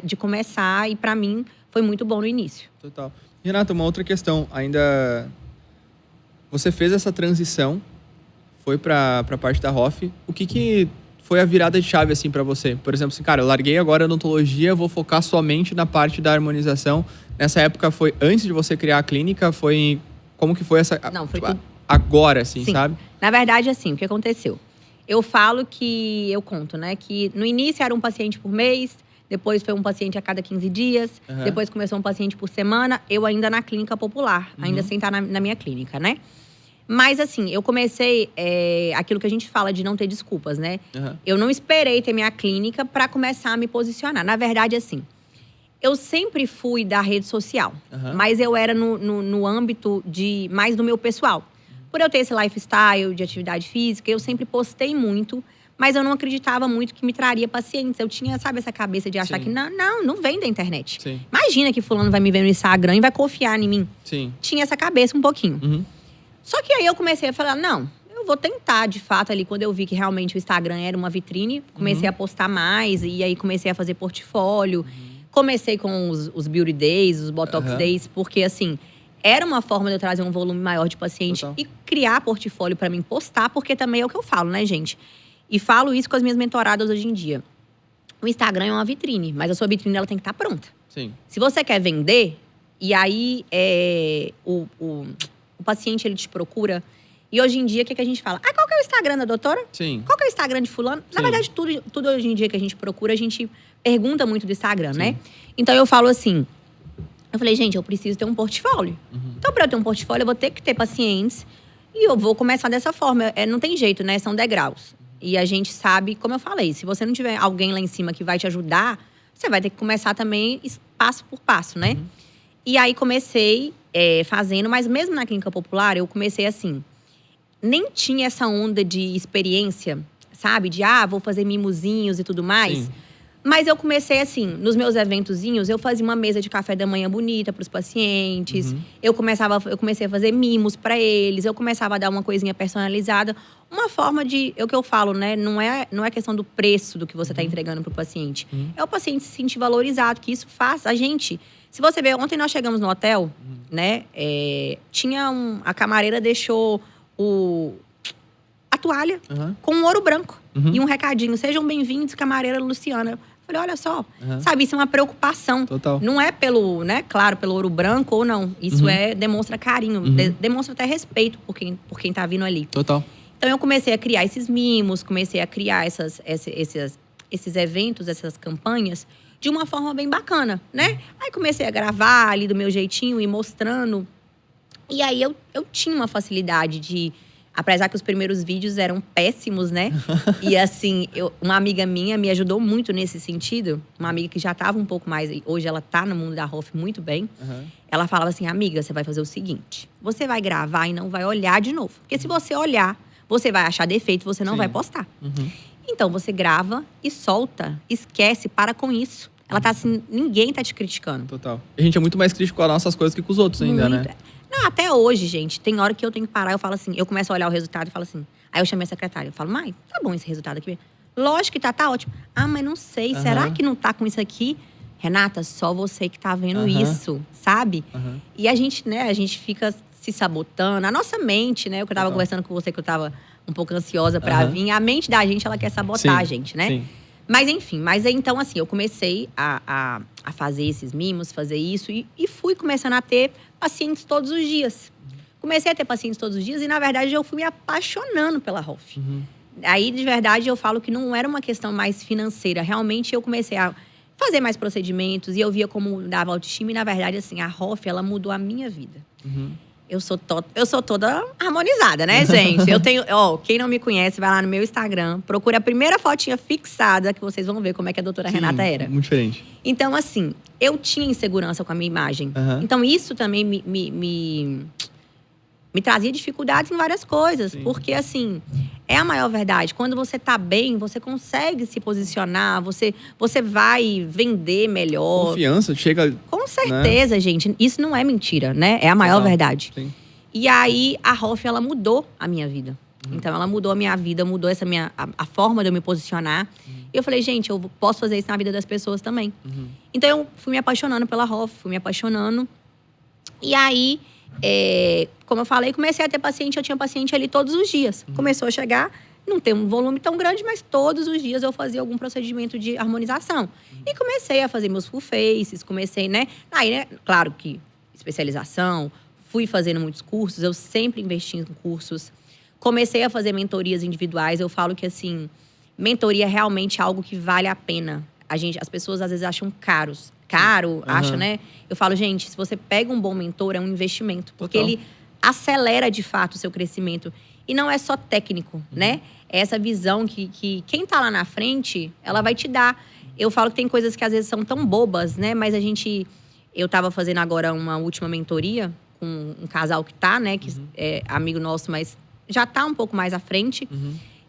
de começar e pra mim foi muito bom no início. Total. Renata, uma outra questão. Ainda você fez essa transição, foi pra parte da Hoff. O que foi a virada de chave, assim, pra você? Por exemplo, assim, cara, eu larguei agora a odontologia, vou focar somente na parte da harmonização. Nessa época, foi antes de você criar a clínica? Como que foi essa… Não, foi agora, assim, Sim. sabe? Na verdade, assim, o que aconteceu? Eu conto, né? Que no início era um paciente por mês, depois foi um paciente a cada 15 dias, depois começou um paciente por semana, eu ainda na clínica popular, ainda sem estar na minha clínica, né? Mas, assim, eu comecei aquilo que a gente fala de não ter desculpas, né? Eu não esperei ter minha clínica para começar a me posicionar. Na verdade, assim, eu sempre fui da rede social, mas eu era no âmbito mais do meu pessoal. Por eu ter esse lifestyle de atividade física, eu sempre postei muito, mas eu não acreditava muito que me traria pacientes. Eu tinha, sabe, essa cabeça de achar que não vem da internet. Imagina que fulano vai me ver no Instagram e vai confiar em mim. Tinha essa cabeça um pouquinho. Só que aí eu comecei a falar, não, eu vou tentar, de fato, ali, quando eu vi que realmente o Instagram era uma vitrine, comecei a postar mais, e aí comecei a fazer portfólio. Comecei com os Beauty Days, os Botox Days, porque, assim, era uma forma de eu trazer um volume maior de paciente e criar portfólio pra mim postar, porque também é o que eu falo, né, gente? E falo isso com as minhas mentoradas hoje em dia. O Instagram é uma vitrine, mas a sua vitrine ela tem que estar pronta. Se você quer vender, e aí o paciente ele te procura. E hoje em dia, o que a gente fala? Qual que é o Instagram da doutora? Qual que é o Instagram de fulano? Na verdade, tudo hoje em dia que a gente procura, a gente pergunta muito do Instagram, né? Então, eu falo assim… Eu falei, gente, eu preciso ter um portfólio. Então, para eu ter um portfólio, eu vou ter que ter pacientes. E eu vou começar dessa forma. Não tem jeito, né? São degraus. E a gente sabe, como eu falei, se você não tiver alguém lá em cima que vai te ajudar, você vai ter que começar também passo por passo, né? E aí, comecei fazendo. Mas mesmo na clínica popular, eu comecei assim… Nem tinha essa onda de experiência, sabe? De, vou fazer mimosinhos e tudo mais. Mas eu comecei assim, nos meus eventozinhos, eu fazia uma mesa de café da manhã bonita para os pacientes. Eu comecei a fazer mimos para eles. Eu começava a dar uma coisinha personalizada. Uma forma de… É o que eu falo, né? Não é questão do preço do que você está entregando para o paciente. É o paciente se sentir valorizado, que isso faz a gente… Se você ver, ontem nós chegamos no hotel, né? A camareira deixou a toalha com um ouro branco. E um recadinho, sejam bem-vindos, camareira Luciana. Eu falei, olha só, sabe, isso é uma preocupação. Não é pelo, né, claro, pelo ouro branco ou não. Isso demonstra carinho, demonstra até respeito por quem tá vindo ali. Então eu comecei a criar esses mimos, comecei a criar esses eventos, essas campanhas, de uma forma bem bacana, né? Aí comecei a gravar ali do meu jeitinho e mostrando. E aí eu tinha uma facilidade de… Apesar que os primeiros vídeos eram péssimos, né? E assim, uma amiga minha me ajudou muito nesse sentido. Uma amiga que já estava um pouco mais… Hoje ela tá no mundo da Hoff muito bem. Ela falava assim, amiga, você vai fazer o seguinte. Você vai gravar e não vai olhar de novo. Porque se você olhar, você vai achar defeito, você não vai postar. Então, você grava e solta. Esquece, para com isso. Ela tá assim, ninguém tá te criticando. A gente é muito mais crítico com as nossas coisas que com os outros ainda, né? Não, até hoje, gente, tem hora que eu tenho que parar, eu falo assim, eu começo a olhar o resultado e falo assim. Aí eu chamei a secretária, eu falo, mãe, tá bom esse resultado aqui? Lógico que tá ótimo. Ah, mas não sei, será que não tá com isso aqui? Renata, só você que tá vendo isso, sabe? E a gente, né, a gente fica se sabotando. A nossa mente, né, eu tava conversando com você que eu tava um pouco ansiosa pra vir. A mente da gente, ela quer sabotar a gente, né? Sim. Mas enfim, então assim, eu comecei a fazer esses mimos, fazer isso. E fui começando a ter pacientes todos os dias. Comecei a ter pacientes todos os dias e, na verdade, eu fui me apaixonando pela Hoff. Aí, de verdade, eu falo que não era uma questão mais financeira. Realmente, eu comecei a fazer mais procedimentos e eu via como dava autoestima. E, na verdade, assim, a Hoff, ela mudou a minha vida. Eu sou toda harmonizada, né, gente? Eu tenho… quem não me conhece, vai lá no meu Instagram. Procura a primeira fotinha fixada que vocês vão ver como é que a doutora Renata era. Muito diferente. Então, assim, eu tinha insegurança com a minha imagem. Então, isso também me trazia dificuldades em várias coisas. Porque, assim, é a maior verdade. Quando você tá bem, você consegue se posicionar. Você vai vender melhor. Confiança, chega… Com certeza, gente. Isso não é mentira, né? É a maior verdade. Sim. E aí, a Hoff, ela mudou a minha vida. Então, ela mudou a minha vida. Mudou a forma de eu me posicionar. E eu falei, gente, eu posso fazer isso na vida das pessoas também. Então, eu fui me apaixonando pela Hoff. Fui me apaixonando. E aí… como eu falei, comecei a ter paciente, eu tinha paciente ali todos os dias. Começou a chegar, não tem um volume tão grande, mas todos os dias eu fazia algum procedimento de harmonização. E comecei a fazer meus full faces, comecei, né? Aí, né, claro que especialização, fui fazendo muitos cursos, eu sempre investi em cursos. Comecei a fazer mentorias individuais, eu falo que, assim, mentoria é realmente algo que vale a pena. As pessoas às vezes acham caro, acha, né? Eu falo, gente, se você pega um bom mentor, é um investimento. Porque ele acelera, de fato, o seu crescimento. E não é só técnico, né? É essa visão que quem tá lá na frente, ela vai te dar. Eu falo que tem coisas que às vezes são tão bobas, né? Mas eu tava fazendo agora uma última mentoria com um casal que tá, né? Que é amigo nosso, mas já tá um pouco mais à frente.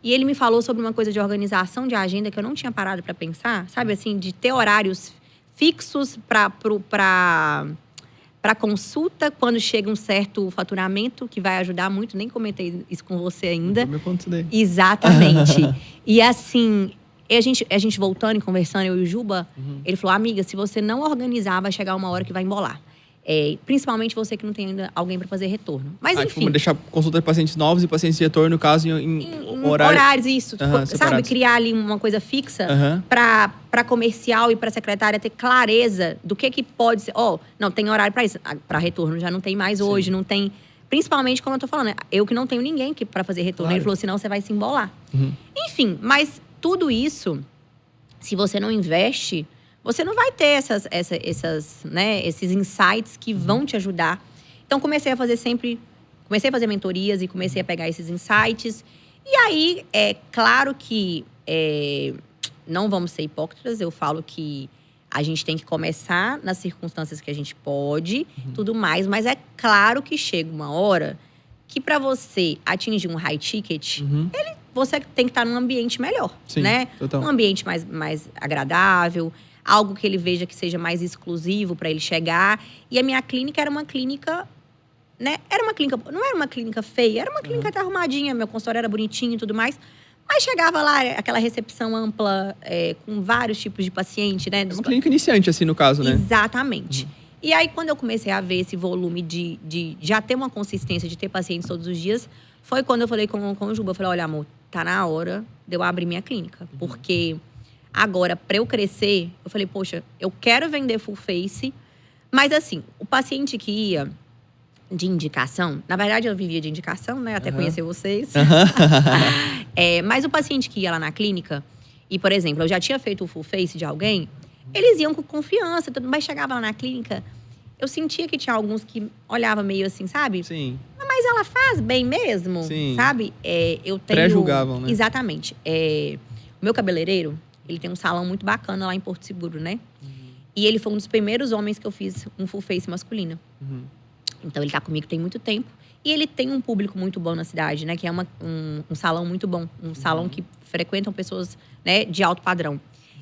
E ele me falou sobre uma coisa de organização de agenda que eu não tinha parado para pensar. Sabe, assim, de ter horários fixos para consulta quando chega um certo faturamento, que vai ajudar muito. Nem comentei isso com você ainda. Meu ponto daí. Exatamente. E assim, a gente voltando e conversando, eu e o Juba, ele falou, amiga, se você não organizar, vai chegar uma hora que vai embolar. Principalmente você que não tem ainda alguém para fazer retorno. Mas enfim. Tipo, deixar consulta de pacientes novos e pacientes de retorno, no caso, em horários, isso. Sabe, separados. criar ali uma coisa fixa para comercial e para secretária ter clareza do que pode ser. Não, tem horário para isso. Para retorno já não tem mais hoje, não tem. Principalmente, como eu tô falando, eu que não tenho ninguém para fazer retorno. Claro. Ele falou, senão você vai se embolar. Enfim, mas tudo isso, se você não investe, você não vai ter esses insights que vão te ajudar. Então, comecei a fazer mentorias e comecei a pegar esses insights. E aí, é claro que não vamos ser hipócritas. Eu falo que a gente tem que começar nas circunstâncias que a gente pode, tudo mais. Mas é claro que chega uma hora que para você atingir um high ticket, você tem que estar num ambiente melhor, né? Total. Um ambiente mais agradável, algo que ele veja que seja mais exclusivo para ele chegar. E a minha clínica era uma clínica, né? Não era uma clínica feia, era uma clínica até arrumadinha, meu consultório era bonitinho e tudo mais. Mas chegava lá, aquela recepção ampla, com vários tipos de paciente, né? Uma clínica iniciante, assim, no caso, né? Exatamente. E aí, quando eu comecei a ver esse volume de já ter uma consistência, de ter pacientes todos os dias, foi quando eu falei com o Juba. Eu falei, olha, amor, tá na hora de eu abrir minha clínica. Porque agora, para eu crescer, eu falei, poxa, eu quero vender full face. Mas assim, o paciente que ia de indicação… Na verdade, eu vivia de indicação, né? Até conhecer vocês. Mas o paciente que ia lá na clínica… E, por exemplo, eu já tinha feito o full face de alguém… Eles iam com confiança, mas chegava lá na clínica… Eu sentia que tinha alguns que olhavam meio assim, sabe? Sim. Mas ela faz bem mesmo, Sim. sabe? Eu tenho… Pré-julgavam, né? Exatamente. O meu cabeleireiro… Ele tem um salão muito bacana lá em Porto Seguro, né? E ele foi um dos primeiros homens que eu fiz um full face masculino. Então, ele tá comigo tem muito tempo. E ele tem um público muito bom na cidade, né? Que é um salão muito bom. Um salão que frequentam pessoas, né, de alto padrão.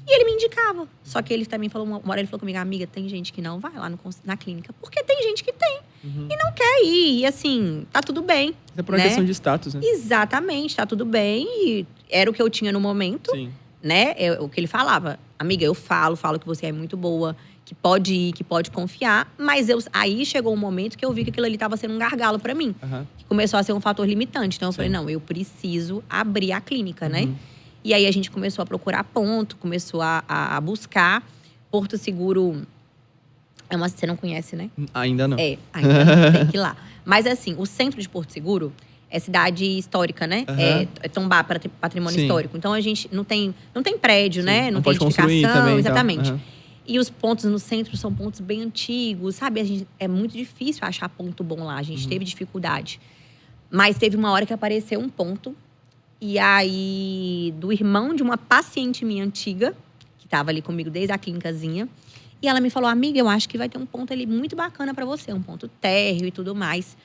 E ele me indicava. Só que ele também falou… Uma hora ele falou comigo, amiga, tem gente que não vai lá na clínica. Porque tem gente que tem. e não quer ir. E assim, tá tudo bem. É por uma questão de status, né? Exatamente, tá tudo bem. E era o que eu tinha no momento, Sim. né? É o que ele falava. Amiga, eu falo que você é muito boa, que pode ir, que pode confiar. Mas aí chegou um momento que eu vi que aquilo ali tava sendo um gargalo pra mim. Que começou a ser um fator limitante. Então eu falei, não, eu preciso abrir a clínica, né? E aí a gente começou a procurar ponto, começou a buscar. Porto Seguro, você não conhece, né? Ainda não. Ainda não, tem que ir lá. Mas assim, o centro de Porto Seguro é cidade histórica, né? É tombar para patrimônio histórico. Então a gente não tem prédio, né? Não tem edificação, também, exatamente. E os pontos no centro são pontos bem antigos, sabe? É muito difícil achar ponto bom lá. A gente teve dificuldade. Mas teve uma hora que apareceu um ponto. E aí, do irmão de uma paciente minha antiga, que estava ali comigo desde a clínicazinha. E ela me falou, amiga, eu acho que vai ter um ponto ali muito bacana para você. Um ponto térreo e tudo mais.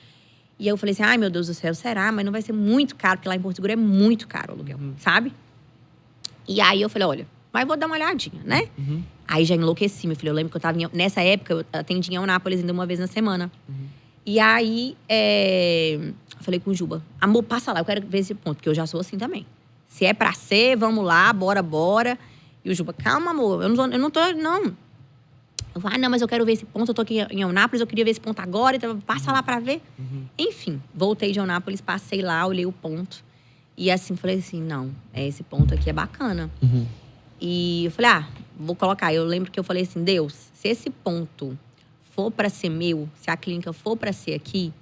E aí eu falei assim, ai meu Deus do céu, será? Mas não vai ser muito caro, porque lá em Porto Seguro é muito caro o aluguel, sabe? E aí eu falei, olha, mas vou dar uma olhadinha, né? Aí já enlouqueci, meu filho. Eu lembro que eu tava nessa época, eu atendia em Eunápolis ainda uma vez na semana. E aí, eu falei com o Juba, amor, passa lá, eu quero ver esse ponto, porque eu já sou assim também. Se é pra ser, vamos lá, bora. E o Juba, calma, amor, eu não tô. Eu falei, não, mas eu quero ver esse ponto, eu tô aqui em Eunápolis, eu queria ver esse ponto agora, então passa lá pra ver. Enfim, voltei de Eunápolis, passei lá, olhei o ponto. E assim, falei assim, não, esse ponto aqui é bacana. E eu falei, vou colocar. Eu lembro que eu falei assim, Deus, se esse ponto for pra ser meu, se a clínica for pra ser aqui,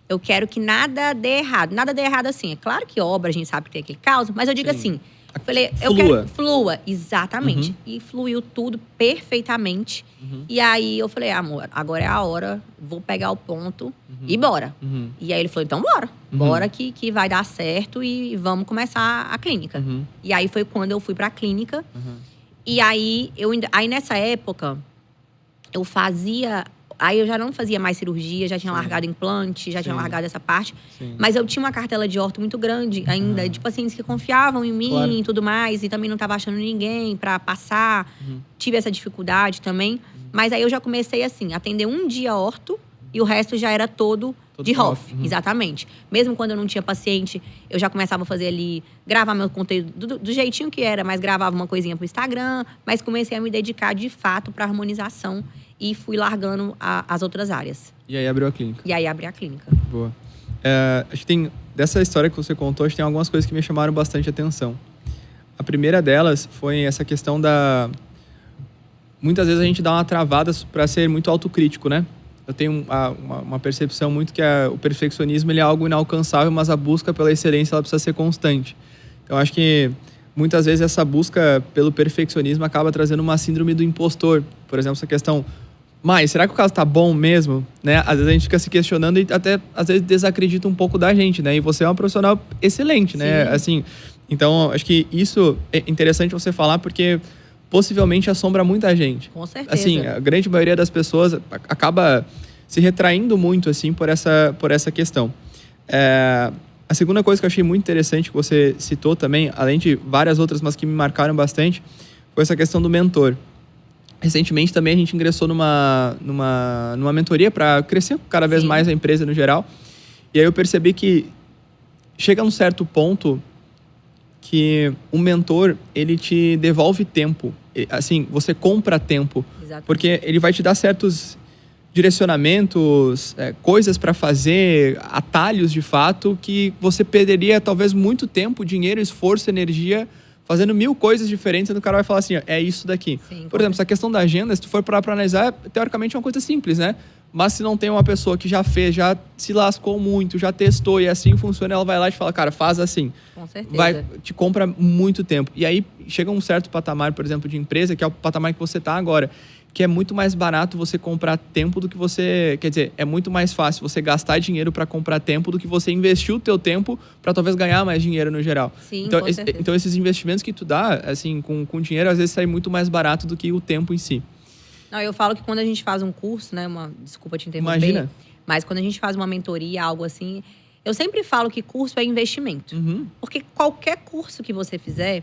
eu quero que nada dê errado. Nada dê errado assim. É claro que obra, a gente sabe que tem aquele caos, mas eu digo assim, eu falei, eu quero que flua. Exatamente. E fluiu tudo perfeitamente. E aí eu falei, amor, agora é a hora, vou pegar o ponto e bora. E aí ele falou, então bora. Bora que vai dar certo e vamos começar a clínica. E aí foi quando eu fui pra clínica. E aí, aí nessa época, eu fazia… Aí eu já não fazia mais cirurgia, já tinha largado implante, já tinha largado essa parte. Mas eu tinha uma cartela de orto muito grande ainda, de pacientes que confiavam em mim e tudo mais. E também não estava achando ninguém para passar. Tive essa dificuldade também. Mas aí eu já comecei assim, atender um dia orto e o resto já era todo de HOF. Exatamente. Mesmo quando eu não tinha paciente, eu já começava a fazer ali, gravar meu conteúdo do jeitinho que era, mas gravava uma coisinha pro Instagram. Mas comecei a me dedicar de fato para harmonização. E fui largando as outras áreas. E aí abriu a clínica. E aí abri a clínica. Boa. Acho que tem… Dessa história que você contou, acho que tem algumas coisas que me chamaram bastante atenção. A primeira delas foi essa questão da… Muitas vezes a gente dá uma travada para ser muito autocrítico, né? Eu tenho uma percepção muito que o perfeccionismo ele é algo inalcançável, mas a busca pela excelência ela precisa ser constante. Então, acho que muitas vezes essa busca pelo perfeccionismo acaba trazendo uma síndrome do impostor. Por exemplo, essa questão… Mas, será que o caso tá bom mesmo? Né? Às vezes a gente fica se questionando e até, às vezes, desacredita um pouco da gente, né? E você é uma profissional excelente, né? Assim, então, acho que isso é interessante você falar porque possivelmente assombra muita gente. Com certeza. Assim, a grande maioria das pessoas acaba se retraindo muito, assim, por essa questão. A segunda coisa que eu achei muito interessante que você citou também, além de várias outras, mas que me marcaram bastante, foi essa questão do mentor. Recentemente também a gente ingressou numa mentoria para crescer cada vez mais a empresa no geral. E aí eu percebi que chega num certo ponto que o mentor, ele te devolve tempo. Assim, você compra tempo. Exatamente. Porque ele vai te dar certos direcionamentos, coisas para fazer, atalhos de fato, que você perderia talvez muito tempo, dinheiro, esforço, energia fazendo 1000 coisas diferentes, e o cara vai falar assim, ó, é isso daqui. Por exemplo, essa questão da agenda, se tu for para analisar, teoricamente é uma coisa simples, né? Mas se não tem uma pessoa que já fez, já se lascou muito, já testou e assim funciona, ela vai lá e te fala, cara, faz assim. Com certeza. Te compra muito tempo. E aí chega um certo patamar, por exemplo, de empresa, que é o patamar que você tá agora, que é muito mais barato você comprar tempo do que você… Quer dizer, é muito mais fácil você gastar dinheiro para comprar tempo do que você investir o teu tempo para talvez ganhar mais dinheiro no geral. Sim, então, com certeza. Então, esses investimentos que tu dá, assim, com dinheiro, às vezes sai muito mais barato do que o tempo em si. Não, eu falo que quando a gente faz um curso, né? Desculpa te interromper. Imagina. Mas quando a gente faz uma mentoria, algo assim… Eu sempre falo que curso é investimento. Porque qualquer curso que você fizer,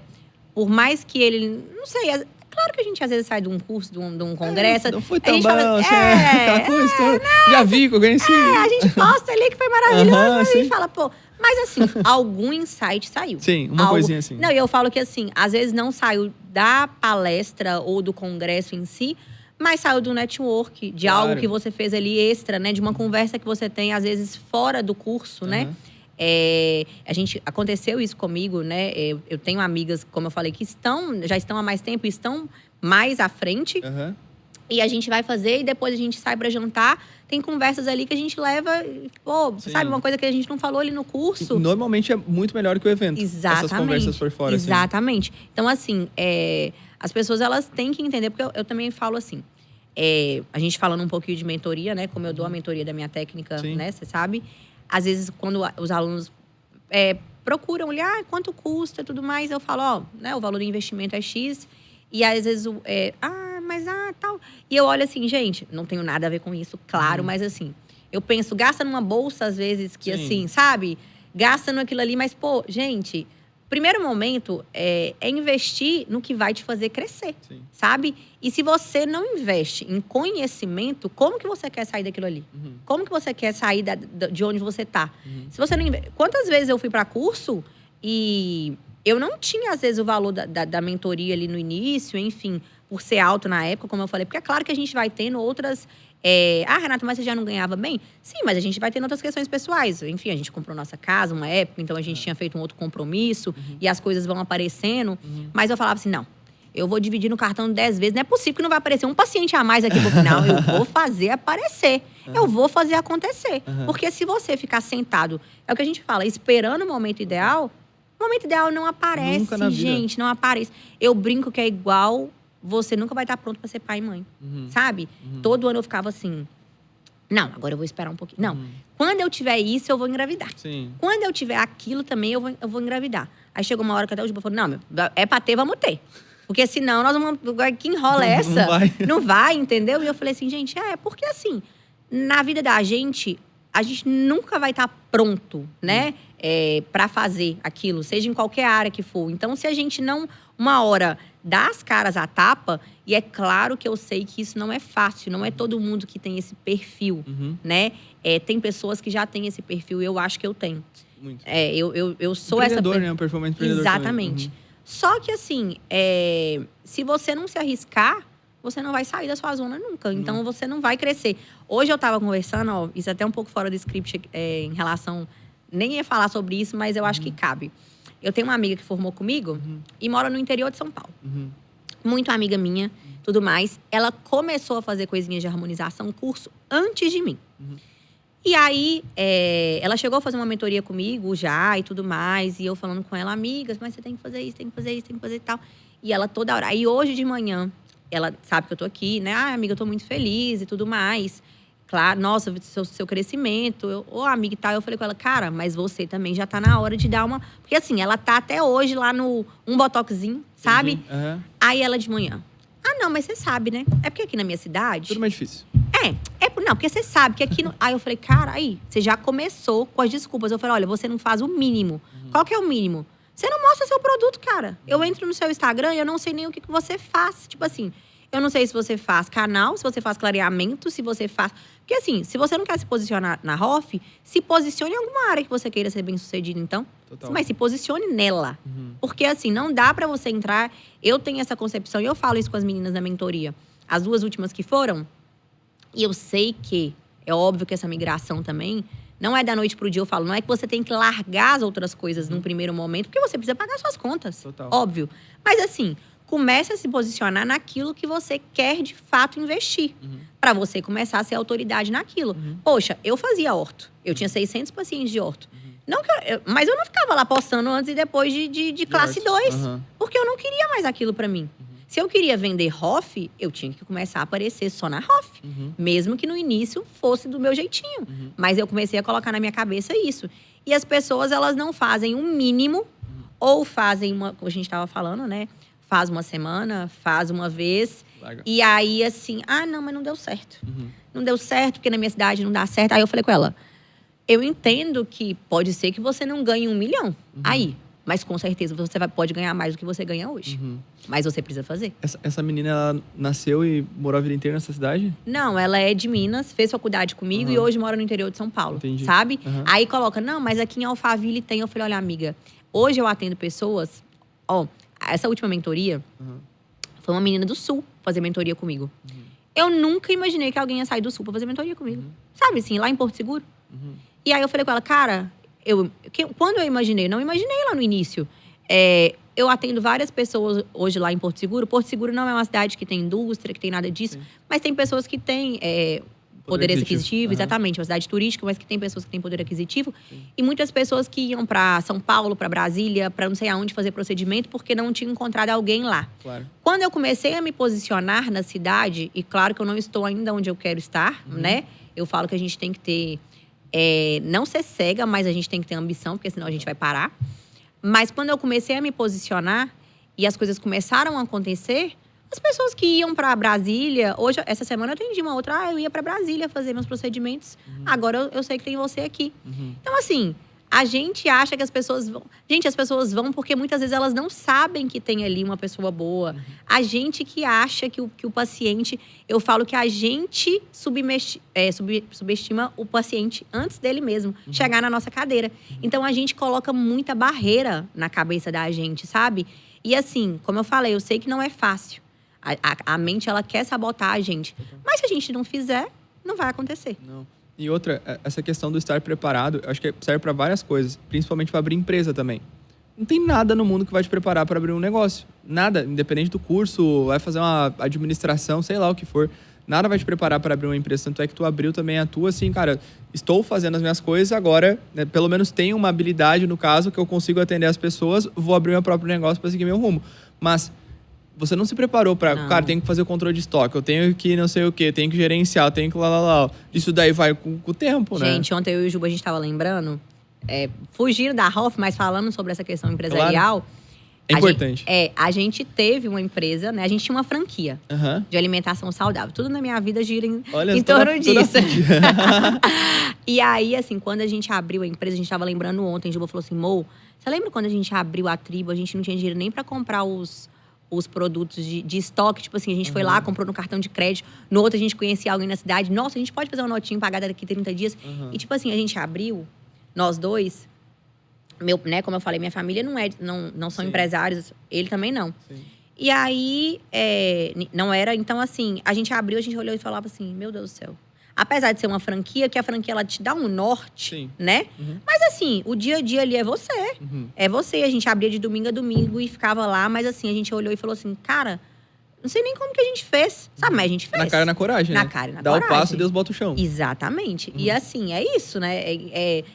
por mais que ele… Não sei… claro que a gente às vezes sai de um curso, de um congresso. Não foi tão a gente bom, fala, aquela coisa toda. Já vi, que eu conheci. a gente posta ali que foi maravilhoso, mas a sim. gente fala, pô… Mas assim, algum insight saiu. Sim, uma coisinha assim. Não, e eu falo que assim, às vezes não saiu da palestra ou do congresso em si, mas saiu do network, de Claro. algo que você fez ali extra, né? De uma conversa que você tem, às vezes, fora do curso, né? Aconteceu isso comigo, né? Eu tenho amigas, como eu falei, que já estão há mais tempo e estão mais à frente. E a gente vai fazer e depois a gente sai pra jantar. Tem conversas ali que a gente leva, pô, sabe? Uma coisa que a gente não falou ali no curso. Normalmente é muito melhor que o evento. Exatamente. Essas conversas por fora. Exatamente. Assim. Então, assim, as pessoas, elas têm que entender. Porque eu também falo assim, a gente falando um pouquinho de mentoria, né? Como eu dou a mentoria da minha técnica, né? Você sabe. Às vezes, quando os alunos procuram olhar quanto custa e tudo mais, eu falo, ó, né? O valor do investimento é X. E às vezes, tal. E eu olho assim, gente, não tenho nada a ver com isso, claro. Mas assim, eu penso, gasta numa bolsa, às vezes, que assim, sabe? Gasta naquilo ali, mas, pô, gente… Primeiro momento é investir no que vai te fazer crescer, sabe? E se você não investe em conhecimento, como que você quer sair daquilo ali? Como que você quer sair de onde você tá? Se você não investe… Quantas vezes eu fui para curso e eu não tinha, às vezes, o valor da mentoria ali no início, enfim, por ser alto na época, como eu falei. Porque é claro que a gente vai tendo outras… Renata, mas você já não ganhava bem? Sim, mas a gente vai tendo outras questões pessoais. Enfim, a gente comprou nossa casa uma época, então a gente tinha feito um outro compromisso. E as coisas vão aparecendo. Mas eu falava assim, não, eu vou dividir no cartão 10 vezes. Não é possível que não vai aparecer um paciente a mais aqui no final. Eu vou fazer aparecer. Eu vou fazer acontecer. Porque se você ficar sentado, é o que a gente fala, esperando o momento ideal não aparece, nunca na vida. gente, não aparece. Eu brinco que é igual… Você nunca vai estar pronto para ser pai e mãe, sabe? Todo ano eu ficava assim, não, agora eu vou esperar um pouquinho. Não, quando eu tiver isso, eu vou engravidar. Quando eu tiver aquilo também, eu vou engravidar. Aí chegou uma hora que até o Juba falou, não, é pra ter, vamos ter. Porque senão nós vamos… Que enrola é essa? Não vai, entendeu? E eu falei assim, gente, porque assim, na vida da gente, a gente nunca vai estar pronto, né? Pra fazer aquilo, seja em qualquer área que for. Então, se a gente não… Uma hora dá as caras à tapa, e é claro que eu sei que isso não é fácil, não é todo mundo que tem esse perfil, né? Tem pessoas que já têm esse perfil, e eu acho que eu tenho. Muito. Eu sou essa… Empreendedor, né? Um perfil mais empreendedor. Exatamente. Só que assim, se você não se arriscar, você não vai sair da sua zona nunca. Então, você não vai crescer. Hoje eu tava conversando, ó, isso é até um pouco fora do script em relação… Nem ia falar sobre isso, mas eu acho que cabe. Eu tenho uma amiga que formou comigo e mora no interior de São Paulo. Muito amiga minha, tudo mais. Ela começou a fazer coisinhas de harmonização, curso, antes de mim. E aí, ela chegou a fazer uma mentoria comigo já e tudo mais. E eu falando com ela, amigas, mas você tem que fazer isso, tem que fazer isso, tem que fazer e tal. E ela toda hora. Aí hoje de manhã, ela sabe que eu tô aqui, né? Amiga, eu tô muito feliz e tudo mais. Claro, nossa, seu crescimento. Amiga e tal. Eu falei com ela, cara, mas você também já tá na hora de dar uma… Porque assim, ela tá até hoje lá no um botoxinho, sabe? Aí ela de manhã, não, mas você sabe, né? É porque aqui na minha cidade… Tudo mais difícil. Não, porque você sabe que aqui… Aí eu falei, cara, aí, você já começou com as desculpas. Eu falei, olha, você não faz o mínimo. Qual que é o mínimo? Você não mostra seu produto, cara. Eu entro no seu Instagram e eu não sei nem o que você faz. Tipo assim… Eu não sei se você faz canal, se você faz clareamento, se você faz… Porque assim, se você não quer se posicionar na ROF, se posicione em alguma área que você queira ser bem sucedido, então. Total. Mas se posicione nela. Porque assim, não dá pra você entrar… Eu tenho essa concepção, e eu falo isso com as meninas da mentoria. As 2 últimas que foram, e eu sei que… É óbvio que essa migração também… Não é da noite pro dia, eu falo. Não é que você tem que largar as outras coisas num primeiro momento, porque você precisa pagar suas contas. Total. Óbvio. Mas assim… Comece a se posicionar naquilo que você quer, de fato, investir. Pra você começar a ser autoridade naquilo. Poxa, eu fazia orto. Eu tinha 600 pacientes de orto. Não que mas eu não ficava lá postando antes e depois de classe 2. Porque eu não queria mais aquilo pra mim. Se eu queria vender ROF, eu tinha que começar a aparecer só na ROF. Mesmo que no início fosse do meu jeitinho. Mas eu comecei a colocar na minha cabeça isso. E as pessoas, elas não fazem o mínimo. Ou fazem uma… Como a gente tava falando, né? Faz uma semana, faz uma vez. Larga. E aí, assim… não, mas não deu certo. Não deu certo, porque na minha cidade não dá certo. Aí eu falei com ela… Eu entendo que pode ser que você não ganhe 1 milhão. Aí, Mas com certeza você pode ganhar mais do que você ganha hoje. Mas você precisa fazer. Essa menina, ela nasceu e morou a vida inteira nessa cidade? Não, ela é de Minas, fez faculdade comigo e hoje mora no interior de São Paulo. Entendi. Sabe? Aí coloca, não, mas aqui em Alphaville tem. Eu falei, olha, amiga, hoje eu atendo pessoas. Ó, essa última mentoria foi uma menina do Sul fazer mentoria comigo. Eu nunca imaginei que alguém ia sair do Sul pra fazer mentoria comigo. Sabe assim, lá em Porto Seguro. E aí eu falei com ela, cara, quando eu imaginei, não imaginei lá no início. Eu atendo várias pessoas hoje lá em Porto Seguro. Porto Seguro não é uma cidade que tem indústria, que tem nada disso. Mas tem pessoas que têm poder aquisitivo. Exatamente, uma cidade turística, mas que tem pessoas que têm poder aquisitivo. E muitas pessoas que iam para São Paulo, para Brasília, para não sei aonde fazer procedimento, porque não tinham encontrado alguém lá. Claro. Quando eu comecei a me posicionar na cidade, e claro que eu não estou ainda onde eu quero estar, né? Eu falo que a gente tem que ter… não ser cega, mas a gente tem que ter ambição, porque senão a gente vai parar. Mas quando eu comecei a me posicionar e as coisas começaram a acontecer, as pessoas que iam para Brasília… Hoje, essa semana eu atendi uma outra, eu ia para Brasília fazer meus procedimentos. Agora eu sei que tem você aqui. Então, assim, a gente acha que as pessoas vão… Gente, as pessoas vão porque muitas vezes elas não sabem que tem ali uma pessoa boa. A gente que acha que o paciente… Eu falo que a gente subestima o paciente antes dele mesmo chegar na nossa cadeira. Então, a gente coloca muita barreira na cabeça da gente, sabe? E assim, como eu falei, eu sei que não é fácil. A mente, ela quer sabotar a gente. Mas se a gente não fizer, não vai acontecer. Não. E outra, essa questão do estar preparado, eu acho que serve para várias coisas. Principalmente para abrir empresa também. Não tem nada no mundo que vai te preparar para abrir um negócio. Nada. Independente do curso, vai fazer uma administração, sei lá o que for. Nada vai te preparar para abrir uma empresa. Tanto é que tu abriu também a tua, assim, cara, estou fazendo as minhas coisas agora, né, pelo menos tenho uma habilidade, no caso, que eu consigo atender as pessoas, vou abrir meu próprio negócio para seguir meu rumo. Mas você não se preparou para, cara, tenho que fazer o controle de estoque, eu tenho que não sei o quê, tenho que gerenciar, eu tenho que lá. Isso daí vai com o tempo, né? Gente, ontem eu e o Juba, a gente tava lembrando, fugindo da Hoff, mas falando sobre essa questão empresarial. Claro. É importante. A gente teve uma empresa, né? A gente tinha uma franquia de alimentação saudável. Tudo na minha vida gira em torno disso. E aí, assim, quando a gente abriu a empresa, a gente tava lembrando ontem, o Juba falou assim, Mo, você lembra quando a gente abriu a tribo, a gente não tinha dinheiro nem pra comprar os produtos de estoque, tipo assim, a gente foi lá, comprou no cartão de crédito, no outro a gente conhecia alguém na cidade, nossa, a gente pode fazer uma notinha pagada daqui 30 dias. E tipo assim, a gente abriu, nós dois, né, como eu falei, minha família não são empresários, ele também não. Sim. E aí, não era, então assim, a gente abriu, a gente olhou e falava assim, meu Deus do céu. Apesar de ser uma franquia, que a franquia ela te dá um norte, né? Mas assim, o dia a dia ali é você. É você. A gente abria de domingo a domingo e ficava lá. Mas assim, a gente olhou e falou assim, cara, não sei nem como que a gente fez. Sabe, mas a gente fez. Na cara e na coragem, né? Na cara e na coragem. coragem. Dá o passo e Deus bota o chão. Exatamente. E assim, é isso, né?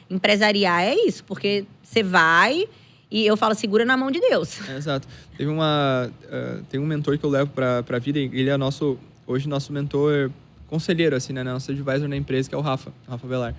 Empresariar é isso. Porque você vai e eu falo, segura na mão de Deus. Exato. Tem um mentor que eu levo pra vida. Ele é hoje nosso mentor conselheiro, assim, né? Nosso advisor na empresa, que é o Rafa Velar.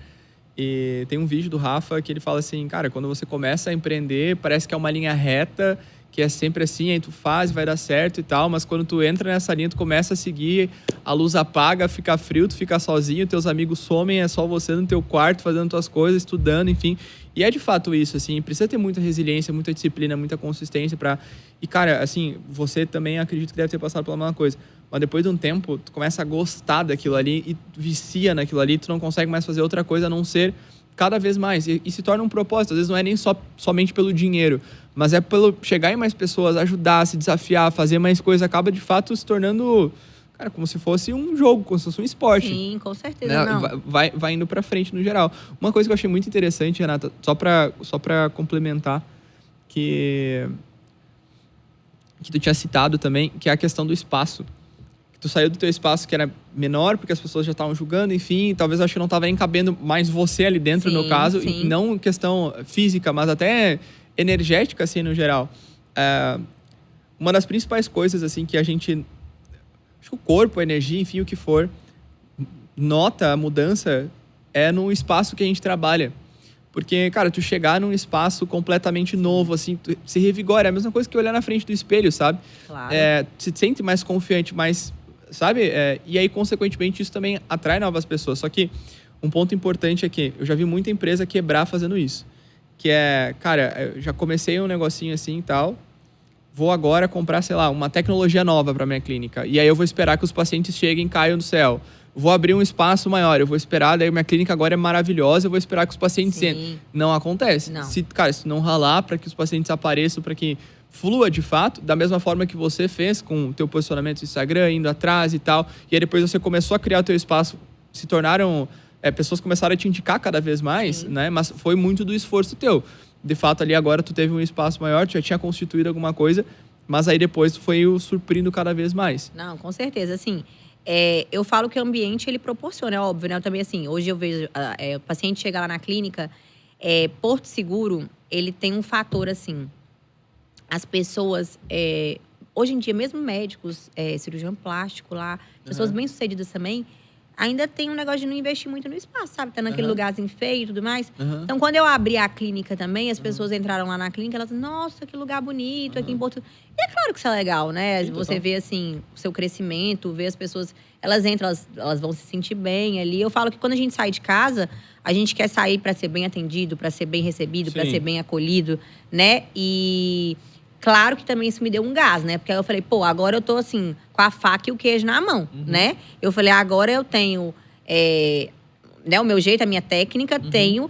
E tem um vídeo do Rafa que ele fala assim, cara, quando você começa a empreender, parece que é uma linha reta, que é sempre assim, aí tu faz, vai dar certo e tal, mas quando tu entra nessa linha, tu começa a seguir, a luz apaga, fica frio, tu fica sozinho, teus amigos somem, é só você no teu quarto, fazendo tuas coisas, estudando, enfim. E é de fato isso, assim, precisa ter muita resiliência, muita disciplina, muita consistência pra… E, cara, assim, você também acredito que deve ter passado pela mesma coisa. Mas depois de um tempo, tu começa a gostar daquilo ali e vicia naquilo ali, tu não consegue mais fazer outra coisa a não ser cada vez mais. E se torna um propósito. Às vezes não é nem somente pelo dinheiro, mas é pelo chegar em mais pessoas, ajudar, se desafiar, fazer mais coisas. Acaba, de fato, se tornando, cara, como se fosse um jogo, como se fosse um esporte. Sim, com certeza, né? não. Vai indo pra frente no geral. Uma coisa que eu achei muito interessante, Renata, só pra complementar, que tu tinha citado também, que é a questão do espaço. Tu saiu do teu espaço que era menor, porque as pessoas já estavam julgando, enfim, talvez acho que não estava nem cabendo mais você ali dentro, no caso, sim. E não questão física, mas até energética, assim, no geral. Uma das principais coisas, assim, que a gente… Acho que o corpo, a energia, enfim, o que for, nota a mudança é no espaço que a gente trabalha. Porque, cara, tu chegar num espaço completamente novo, assim, tu se revigora. É a mesma coisa que olhar na frente do espelho, sabe? Claro. Tu se sente mais confiante, mais… Sabe? E aí, consequentemente, isso também atrai novas pessoas. Só que um ponto importante é que eu já vi muita empresa quebrar fazendo isso. que é, cara, eu já comecei um negocinho assim e tal, vou agora comprar, sei lá, uma tecnologia nova para minha clínica. E aí eu vou esperar que os pacientes cheguem e caiam do céu. Vou abrir um espaço maior, eu vou esperar, daí minha clínica agora é maravilhosa, eu vou esperar que os pacientes entrem. Não acontece. Não. Se não ralar para que os pacientes apareçam, para que flua de fato, da mesma forma que você fez com o teu posicionamento no Instagram, indo atrás e tal, e aí depois você começou a criar o teu espaço, se tornaram... pessoas começaram a te indicar cada vez mais, né? Mas foi muito do esforço teu. De fato, ali agora tu teve um espaço maior, tu já tinha constituído alguma coisa, mas aí depois tu foi o surprindo cada vez mais. Não, com certeza. Assim, eu falo que o ambiente, ele proporciona, é óbvio, né? Eu também, assim, hoje eu vejo o paciente chega lá na clínica, Porto Seguro, ele tem um fator, assim, as pessoas, hoje em dia, mesmo médicos, cirurgião plástico lá, pessoas bem-sucedidas também, ainda tem um negócio de não investir muito no espaço, sabe? Tá naquele lugarzinho feio e tudo mais. Então, quando eu abri a clínica também, as pessoas entraram lá na clínica, elas falaram, nossa, que lugar bonito aqui em Porto. E é claro que isso é legal, né? Sim, você vê, assim, o seu crescimento, vê as pessoas, elas entram, elas vão se sentir bem ali. Eu falo que quando a gente sai de casa, a gente quer sair para ser bem atendido, para ser bem recebido, para ser bem acolhido, né? E... claro que também isso me deu um gás, né? Porque aí eu falei, pô, agora eu tô assim, com a faca e o queijo na mão, né? Eu falei, agora eu tenho né, o meu jeito, a minha técnica, tenho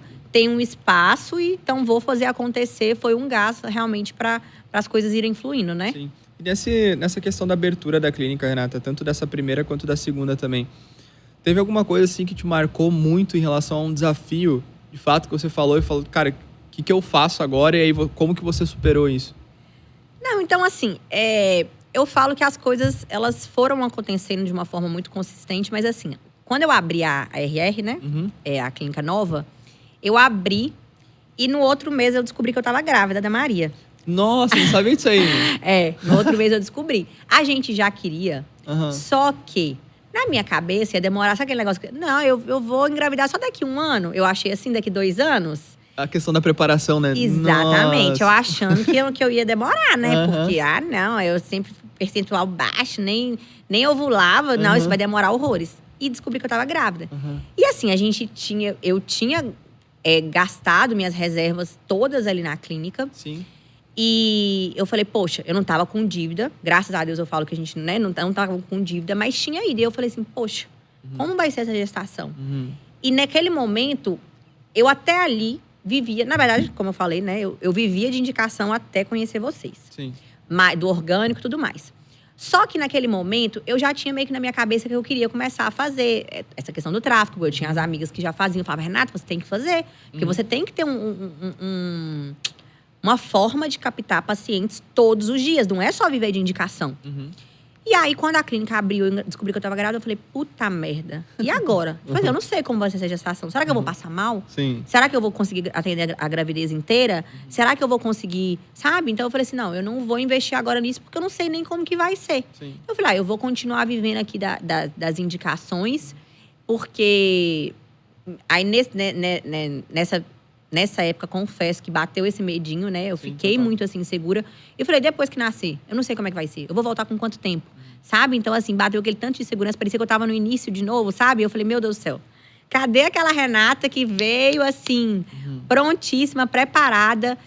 um espaço, e então vou fazer acontecer. Foi um gás realmente para as coisas irem fluindo, né? Sim. E nessa questão da abertura da clínica, Renata, tanto dessa primeira quanto da segunda também, teve alguma coisa assim que te marcou muito em relação a um desafio, de fato, que você falou, cara, o que eu faço agora, e aí como que você superou isso? Não, então assim, eu falo que as coisas, elas foram acontecendo de uma forma muito consistente, mas assim, quando eu abri a RR, né, a clínica nova, eu abri e no outro mês eu descobri que eu tava grávida da Maria. Nossa, não sabia disso aí. No outro mês eu descobri. A gente já queria, só que na minha cabeça ia demorar, sabe aquele negócio? Não, eu vou engravidar só daqui 1 ano. Eu achei assim, daqui 2 anos. A questão da preparação, né? Exatamente. Nossa. Eu achando que eu ia demorar, né? Porque, não, eu sempre percentual baixo, nem ovulava. Não, isso vai demorar horrores. E descobri que eu tava grávida. E assim, eu tinha gastado minhas reservas todas ali na clínica. Sim. E eu falei, poxa, eu não tava com dívida. Graças a Deus eu falo que a gente, né, não tava com dívida, mas tinha ido. E eu falei assim, poxa, como vai ser essa gestação? E naquele momento, eu até ali vivia, na verdade, como eu falei, né, eu vivia de indicação até conhecer vocês. Sim. Do orgânico e tudo mais. Só que naquele momento, eu já tinha meio que na minha cabeça que eu queria começar a fazer essa questão do tráfico. Eu tinha as amigas que já faziam. Eu falava, Renata, você tem que fazer. Porque você tem que ter uma forma de captar pacientes todos os dias. Não é só viver de indicação. E aí, quando a clínica abriu e descobri que eu tava grávida, eu falei, puta merda. E agora? Mas eu não sei como vai ser essa gestação. Será que eu vou passar mal? Sim. Será que eu vou conseguir atender a gravidez inteira? Será que eu vou conseguir, sabe? Então eu falei assim, não, eu não vou investir agora nisso, porque eu não sei nem como que vai ser. Sim. Eu falei, eu vou continuar vivendo aqui das indicações, porque aí nessa época, confesso que bateu esse medinho, né? Eu fiquei muito, assim, insegura. E eu falei, depois que nascer, eu não sei como é que vai ser. Eu vou voltar com quanto tempo, sabe? Então, assim, bateu aquele tanto de insegurança. Parecia que eu tava no início de novo, sabe? Eu falei, meu Deus do céu. Cadê aquela Renata que veio, assim, prontíssima, preparada?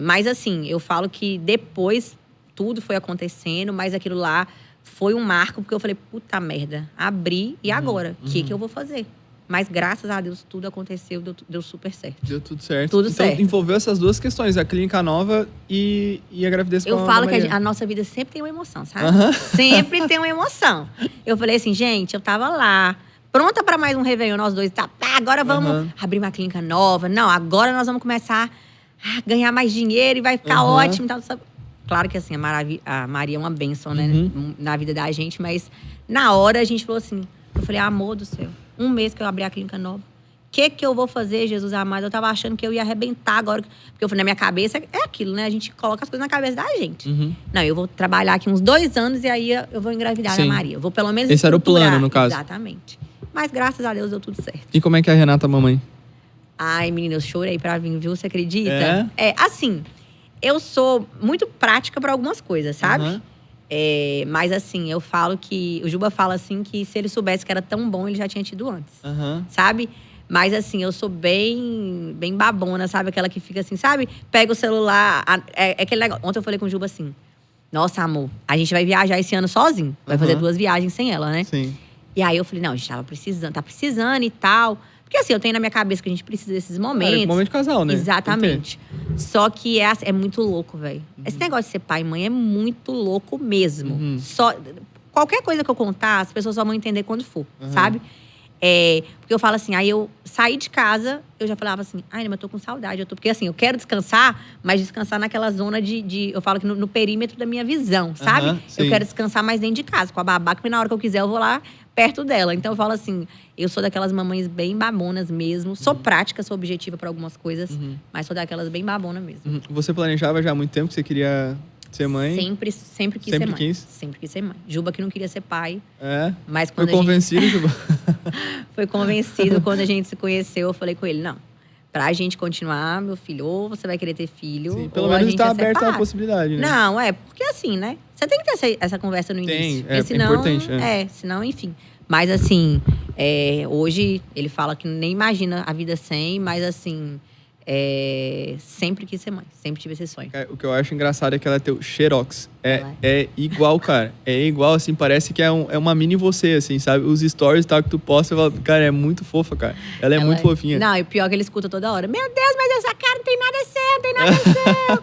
Mas, assim, eu falo que depois tudo foi acontecendo, mas aquilo lá foi um marco. Porque eu falei, puta merda, abri, e agora? O que eu vou fazer? Mas, graças a Deus, tudo aconteceu, deu super certo. Deu tudo certo. Tudo então, certo. envolveu essas duas questões, a clínica nova e a gravidez com a Eu falo que Maria. a nossa vida sempre tem uma emoção, sabe? Sempre tem uma emoção. Eu falei assim, gente, eu tava lá, pronta pra mais um Réveillon, nós dois. Tá, agora vamos abrir uma clínica nova. Não, agora nós vamos começar a ganhar mais dinheiro e vai ficar ótimo. Tal, sabe? Claro que assim, a Maria é uma bênção, né? Na vida da gente. Mas na hora a gente falou assim, eu falei, amor do céu. 1 mês que eu abri a clínica nova. O que eu vou fazer, Jesus amado? Eu tava achando que eu ia arrebentar agora. Porque eu falei, na minha cabeça, é aquilo, né? A gente coloca as coisas na cabeça da gente. Não, eu vou trabalhar aqui uns 2 anos e aí eu vou engravidar da Maria. Eu vou pelo menos esse era o plano, no caso. Exatamente. Mas graças a Deus deu tudo certo. E como é que é a Renata, mamãe? Ai, menina, eu chorei pra vir, viu? Você acredita? Assim, eu sou muito prática pra algumas coisas, sabe? Mas assim, eu falo que… O Juba fala assim que se ele soubesse que era tão bom, ele já tinha tido antes. Sabe? Mas assim, eu sou bem babona, sabe? Aquela que fica assim, sabe? Pega o celular, é aquele negócio. Ontem eu falei com o Juba assim, nossa, amor, a gente vai viajar esse ano sozinho. Vai fazer 2 viagens sem ela, né? Sim. E aí eu falei, não, a gente tá precisando e tal. Porque assim, eu tenho na minha cabeça que a gente precisa desses momentos. Momento de casal, né? Exatamente. Só que é muito louco, velho. Esse negócio de ser pai e mãe é muito louco mesmo. Qualquer coisa que eu contar, as pessoas só vão entender quando for, sabe? Porque eu falo assim, aí eu saí de casa, eu já falava assim, ai, mas eu tô com saudade. Porque assim, eu quero descansar, mas descansar naquela zona eu falo que no perímetro da minha visão, sabe? Eu quero descansar mais dentro de casa, com a babá, que na hora que eu quiser eu vou lá perto dela. Então eu falo assim, eu sou daquelas mamães bem babonas mesmo. Sou prática, sou objetiva para algumas coisas, mas sou daquelas bem babonas mesmo. Você planejava já há muito tempo que você queria ser mãe? Sempre quis ser mãe. Sempre quis ser mãe. Juba que não queria ser pai. Mas quando foi convencido, Juba? Foi convencido. Quando a gente se conheceu, eu falei com ele, não. Pra gente continuar, meu filho, ou você vai querer ter filho, sim, pelo ou menos a gente tá aberto à possibilidade, né? Não, porque assim, né? Você tem que ter essa conversa no início. É senão, importante. Senão, enfim. Mas assim, hoje ele fala que nem imagina a vida sem, mas assim… sempre quis ser mãe, sempre tive esse sonho. O que eu acho engraçado é que ela tem o xerox. É igual, cara. É igual, assim, parece que é uma mini você, assim, sabe? Os stories e tal que tu posta, eu falo, cara, é muito fofa, cara. Ela é muito fofinha. Não, e o pior é que ele escuta toda hora. Meu Deus, mas essa cara não tem nada seu, não tem nada seu.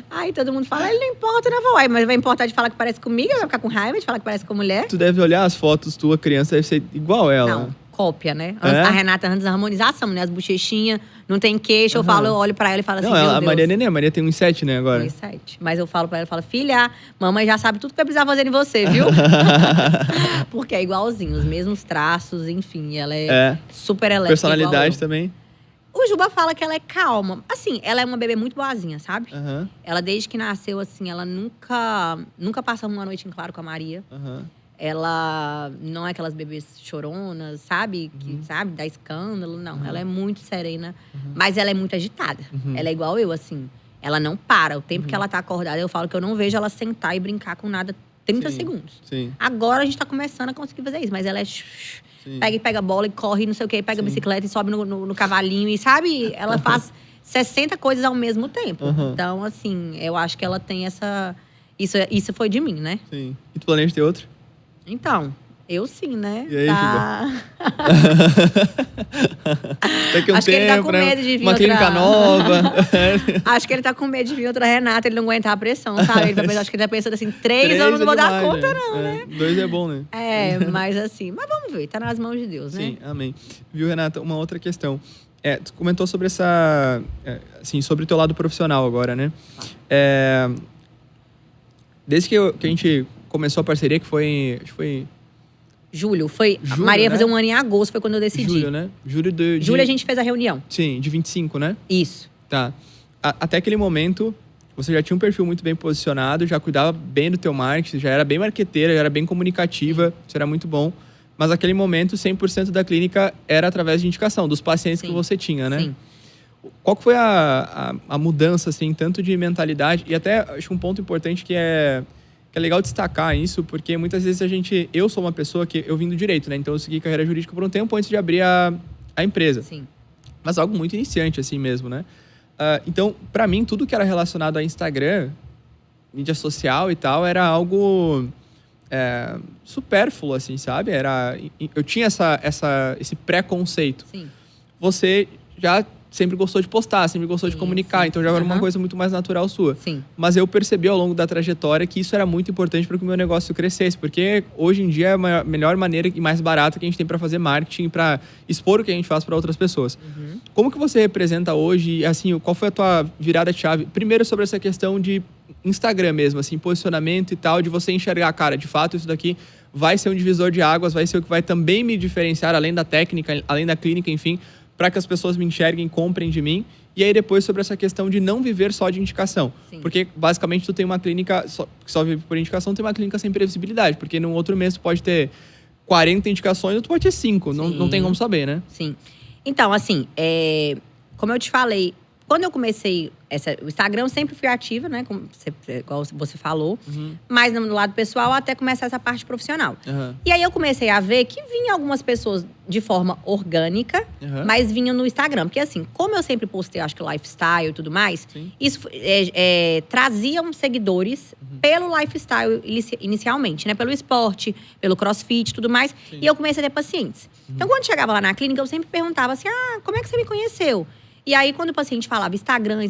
Aí todo mundo fala, ele não importa, não vou. Mas vai importar de falar que parece comigo, vai ficar com raiva de falar que parece com mulher. Tu deve olhar as fotos, tua criança deve ser igual ela. Não. Cópia, né? A Renata antes da harmonização, né? As bochechinhas, não tem queixo. Eu olho pra ela e falo assim, meu Deus. A Maria Nenê, a Maria tem 1,7, né, agora? 1,7. Mas eu falo pra ela, filha, mamãe já sabe tudo que vai precisar fazer em você, viu? Porque é igualzinho, os mesmos traços, enfim. Ela é super elétrica. Personalidade também. O Juba fala que ela é calma. Assim, ela é uma bebê muito boazinha, sabe? Ela, desde que nasceu, assim, ela nunca passa uma noite em claro com a Maria. Ela não é aquelas bebês choronas, sabe? Que, sabe, dá escândalo. Não, ela é muito serena. Mas ela é muito agitada. Ela é igual eu, assim. Ela não para. O tempo que ela tá acordada, eu falo que eu não vejo ela sentar e brincar com nada 30 segundos. Sim. Agora a gente tá começando a conseguir fazer isso. Mas ela pega a bola e corre, não sei o quê. Pega a bicicleta e sobe no cavalinho. E, sabe, ela faz 60 coisas ao mesmo tempo. Então, assim, eu acho que ela tem essa… Isso foi de mim, né? Sim. E tu planeja ter outro? Então, eu sim, né? E aí, Juba? Daqui Acho que ele tá com medo de vir uma clínica nova. Acho que ele tá com medo de vir outra Renata, ele não aguentar a pressão, sabe? Acho que ele tá pensando assim, 3 anos não vou dar conta, não, né? 2 é bom, né? Mas assim, mas vamos ver, tá nas mãos de Deus, né? Sim, amém. Viu, Renata, uma outra questão. Tu comentou sobre assim, sobre o teu lado profissional agora, né? Desde que a gente começou a parceria, que foi… Acho que foi… Julho. Maria ia fazer um ano em agosto, foi quando eu decidi. Julho, né? Julho a gente fez a reunião. Sim, de 25, né? Isso. Tá. Até aquele momento, você já tinha um perfil muito bem posicionado, já cuidava bem do teu marketing, já era bem marqueteira, já era bem comunicativa, isso era muito bom. Mas naquele momento, 100% da clínica era através de indicação, dos pacientes que você tinha, né? Sim. Qual que foi a mudança, assim, tanto de mentalidade, e até acho um ponto importante que é legal destacar isso, porque muitas vezes eu sou uma pessoa que eu vim do direito, né? Então eu segui carreira jurídica por um tempo antes de abrir a empresa. Sim. Mas algo muito iniciante, assim mesmo, né? Então, pra mim, tudo que era relacionado a Instagram, mídia social e tal, era algo supérfluo, assim, sabe? Eu tinha esse preconceito. Sim. Você já sempre gostou de postar, sempre gostou de comunicar, então já era uma coisa muito mais natural sua. Sim. Mas eu percebi ao longo da trajetória que isso era muito importante para que o meu negócio crescesse, porque hoje em dia é a melhor maneira e mais barata que a gente tem para fazer marketing, para expor o que a gente faz para outras pessoas. Como que você representa hoje, assim, qual foi a tua virada de chave? Primeiro sobre essa questão de Instagram mesmo, assim, posicionamento e tal, de você enxergar, cara, de fato isso daqui vai ser um divisor de águas, vai ser o que vai também me diferenciar, além da técnica, além da clínica, enfim, para que as pessoas me enxerguem, comprem de mim. E aí depois sobre essa questão de não viver só de indicação. Sim. Porque basicamente tu tem uma clínica que só vive por indicação, tem uma clínica sem previsibilidade. Porque num outro mês tu pode ter 40 indicações ou tu pode ter 5. Não tem como saber, né? Sim. Então, assim, como eu te falei, quando eu comecei o Instagram eu sempre fui ativa, né? Igual você falou. Mas no lado pessoal, até começar essa parte profissional. E aí eu comecei a ver que vinha algumas pessoas de forma orgânica, mas vinham no Instagram. Porque assim, como eu sempre postei, acho que lifestyle e tudo mais, isso traziam seguidores pelo lifestyle inicialmente, né? Pelo esporte, pelo crossfit e tudo mais. E eu comecei a ter pacientes. Então, quando chegava lá na clínica, eu sempre perguntava assim, como é que você me conheceu? E aí, quando o paciente falava Instagram,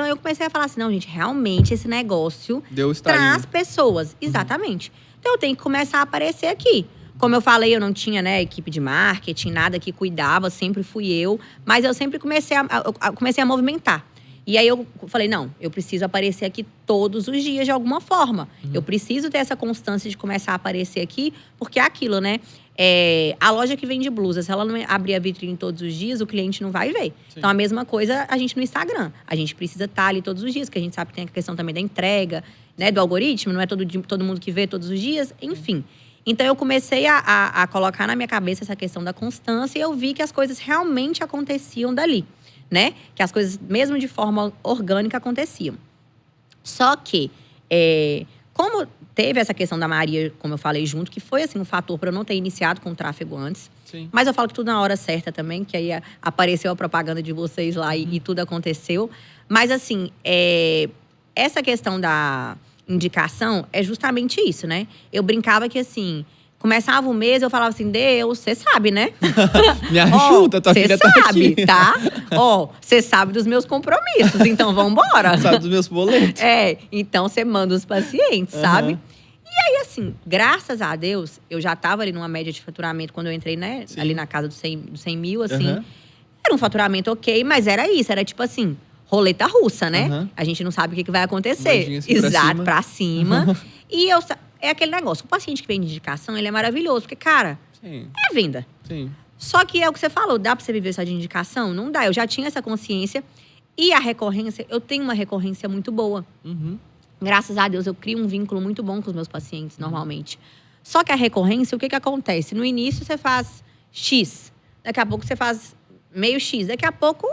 eu comecei a falar assim, não, gente, realmente esse negócio traz pessoas. Exatamente. Então, eu tenho que começar a aparecer aqui. Como eu falei, eu não tinha, né, equipe de marketing, nada que cuidava, sempre fui eu. Mas eu sempre comecei a movimentar. E aí, eu falei, não, eu preciso aparecer aqui todos os dias de alguma forma. Eu preciso ter essa constância de começar a aparecer aqui, porque é aquilo, né? A loja que vende blusa, se ela não abrir a vitrine todos os dias, o cliente não vai ver. Então, a mesma coisa a gente no Instagram. A gente precisa estar ali todos os dias, porque a gente sabe que tem a questão também da entrega, né? Do algoritmo, não é todo mundo que vê todos os dias, enfim. Então, eu comecei a colocar na minha cabeça essa questão da constância e eu vi que as coisas realmente aconteciam dali, né? Que as coisas, mesmo de forma orgânica, aconteciam. Só que, como teve essa questão da Maria, como eu falei junto, que foi assim um fator para eu não ter iniciado com o tráfego antes. Mas eu falo que tudo na hora certa também, que aí apareceu a propaganda de vocês lá e tudo aconteceu. Mas assim, essa questão da indicação é justamente isso, né? Eu brincava que assim, começava o mês, eu falava assim, Deus, você sabe, né? Me ajuda, tua filha tá aqui. Você sabe, tá? Você sabe dos meus compromissos, então vambora. Sabe dos meus boletos. Então você manda os pacientes, sabe? E aí, assim, graças a Deus, eu já tava ali numa média de faturamento quando eu entrei, né? Ali na casa dos 100 mil, assim. Era um faturamento ok, mas era isso. Era tipo assim, roleta russa, né? A gente não sabe o que vai acontecer. Exato, pra cima. E é aquele negócio. O paciente que vem de indicação, ele é maravilhoso. Porque, cara, é venda. Só que é o que você falou. Dá pra você viver só de indicação? Não dá. Eu já tinha essa consciência. E a recorrência, eu tenho uma recorrência muito boa. Graças a Deus, eu crio um vínculo muito bom com os meus pacientes, normalmente. Só que a recorrência, o que acontece? No início, você faz X. Daqui a pouco, você faz meio X. Daqui a pouco,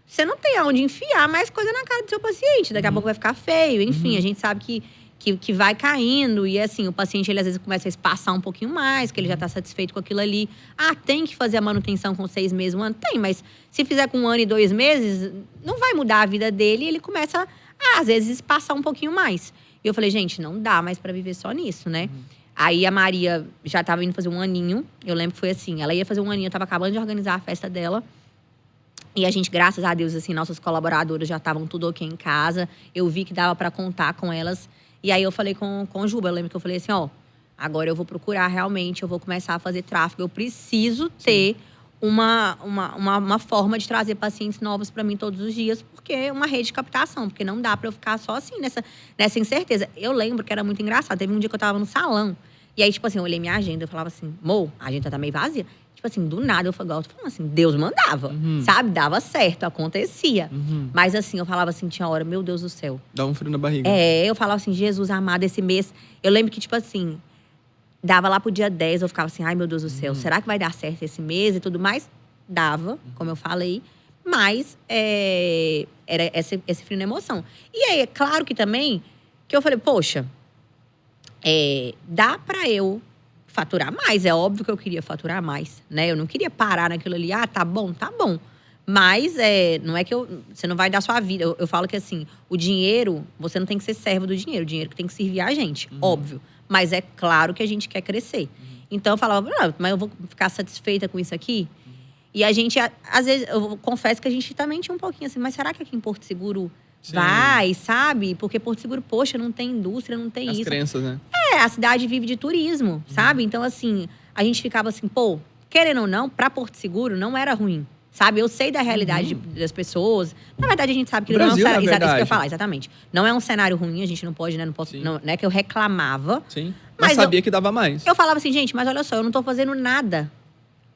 você não tem aonde enfiar mais coisa na cara do seu paciente. Daqui a pouco vai ficar feio. Enfim, a gente sabe que vai caindo. E assim, o paciente, ele às vezes começa a espaçar um pouquinho mais, que ele já está satisfeito com aquilo ali. Tem que fazer a manutenção com 6 meses, 1 ano? Tem, mas se fizer com 1 ano e 2 meses, não vai mudar a vida dele. E ele começa às vezes, passar um pouquinho mais. E eu falei, gente, não dá mais pra viver só nisso, né? Aí a Maria já tava indo fazer 1 aninho. Eu lembro que foi assim, ela ia fazer 1 aninho, eu tava acabando de organizar a festa dela. E a gente, graças a Deus, assim, nossas colaboradoras já estavam tudo ok em casa. Eu vi que dava pra contar com elas. E aí eu falei com o Juba, eu lembro que eu falei assim, agora eu vou procurar realmente, eu vou começar a fazer tráfego. Eu preciso ter uma forma de trazer pacientes novos para mim todos os dias, porque é uma rede de captação, porque não dá para eu ficar só assim, nessa incerteza. Eu lembro que era muito engraçado, teve um dia que eu tava no salão, e aí, tipo assim, eu olhei minha agenda, eu falava assim, a agenda tá meio vazia. Tipo assim, do nada, eu tô falando assim, Deus mandava, sabe? Dava certo, acontecia. Mas assim, eu falava assim, tinha hora, meu Deus do céu. Dá um frio na barriga. Eu falava assim, Jesus amado, esse mês… Eu lembro que, tipo assim… Dava lá pro dia 10, eu ficava assim, ai meu Deus do céu, será que vai dar certo esse mês e tudo mais? Dava, como eu falei, mas era esse frio na emoção. E aí, é claro que também, que eu falei, poxa, dá pra eu faturar mais, é óbvio que eu queria faturar mais, né? Eu não queria parar naquilo ali, tá bom. Mas não é que você não vai dar sua vida. Eu falo que assim, o dinheiro, você não tem que ser servo do dinheiro, o dinheiro que tem que servir a gente, óbvio. Mas é claro que a gente quer crescer. Então eu falava, mas eu vou ficar satisfeita com isso aqui? E a gente, às vezes, eu confesso que a gente também tinha um pouquinho assim, mas será que aqui em Porto Seguro vai, sabe? Porque Porto Seguro, poxa, não tem indústria, não tem isso. As crenças, né? A cidade vive de turismo, sabe? Então, assim, a gente ficava assim, querendo ou não, pra Porto Seguro não era ruim. Sabe? Eu sei da realidade das pessoas. Na verdade, a gente sabe que não é um cenário… Isso que eu ia falar, exatamente. Não é um cenário ruim, a gente não pode, né? Não é que eu reclamava. Sim. Mas sabia que dava mais. Eu falava assim, gente, mas olha só, eu não tô fazendo nada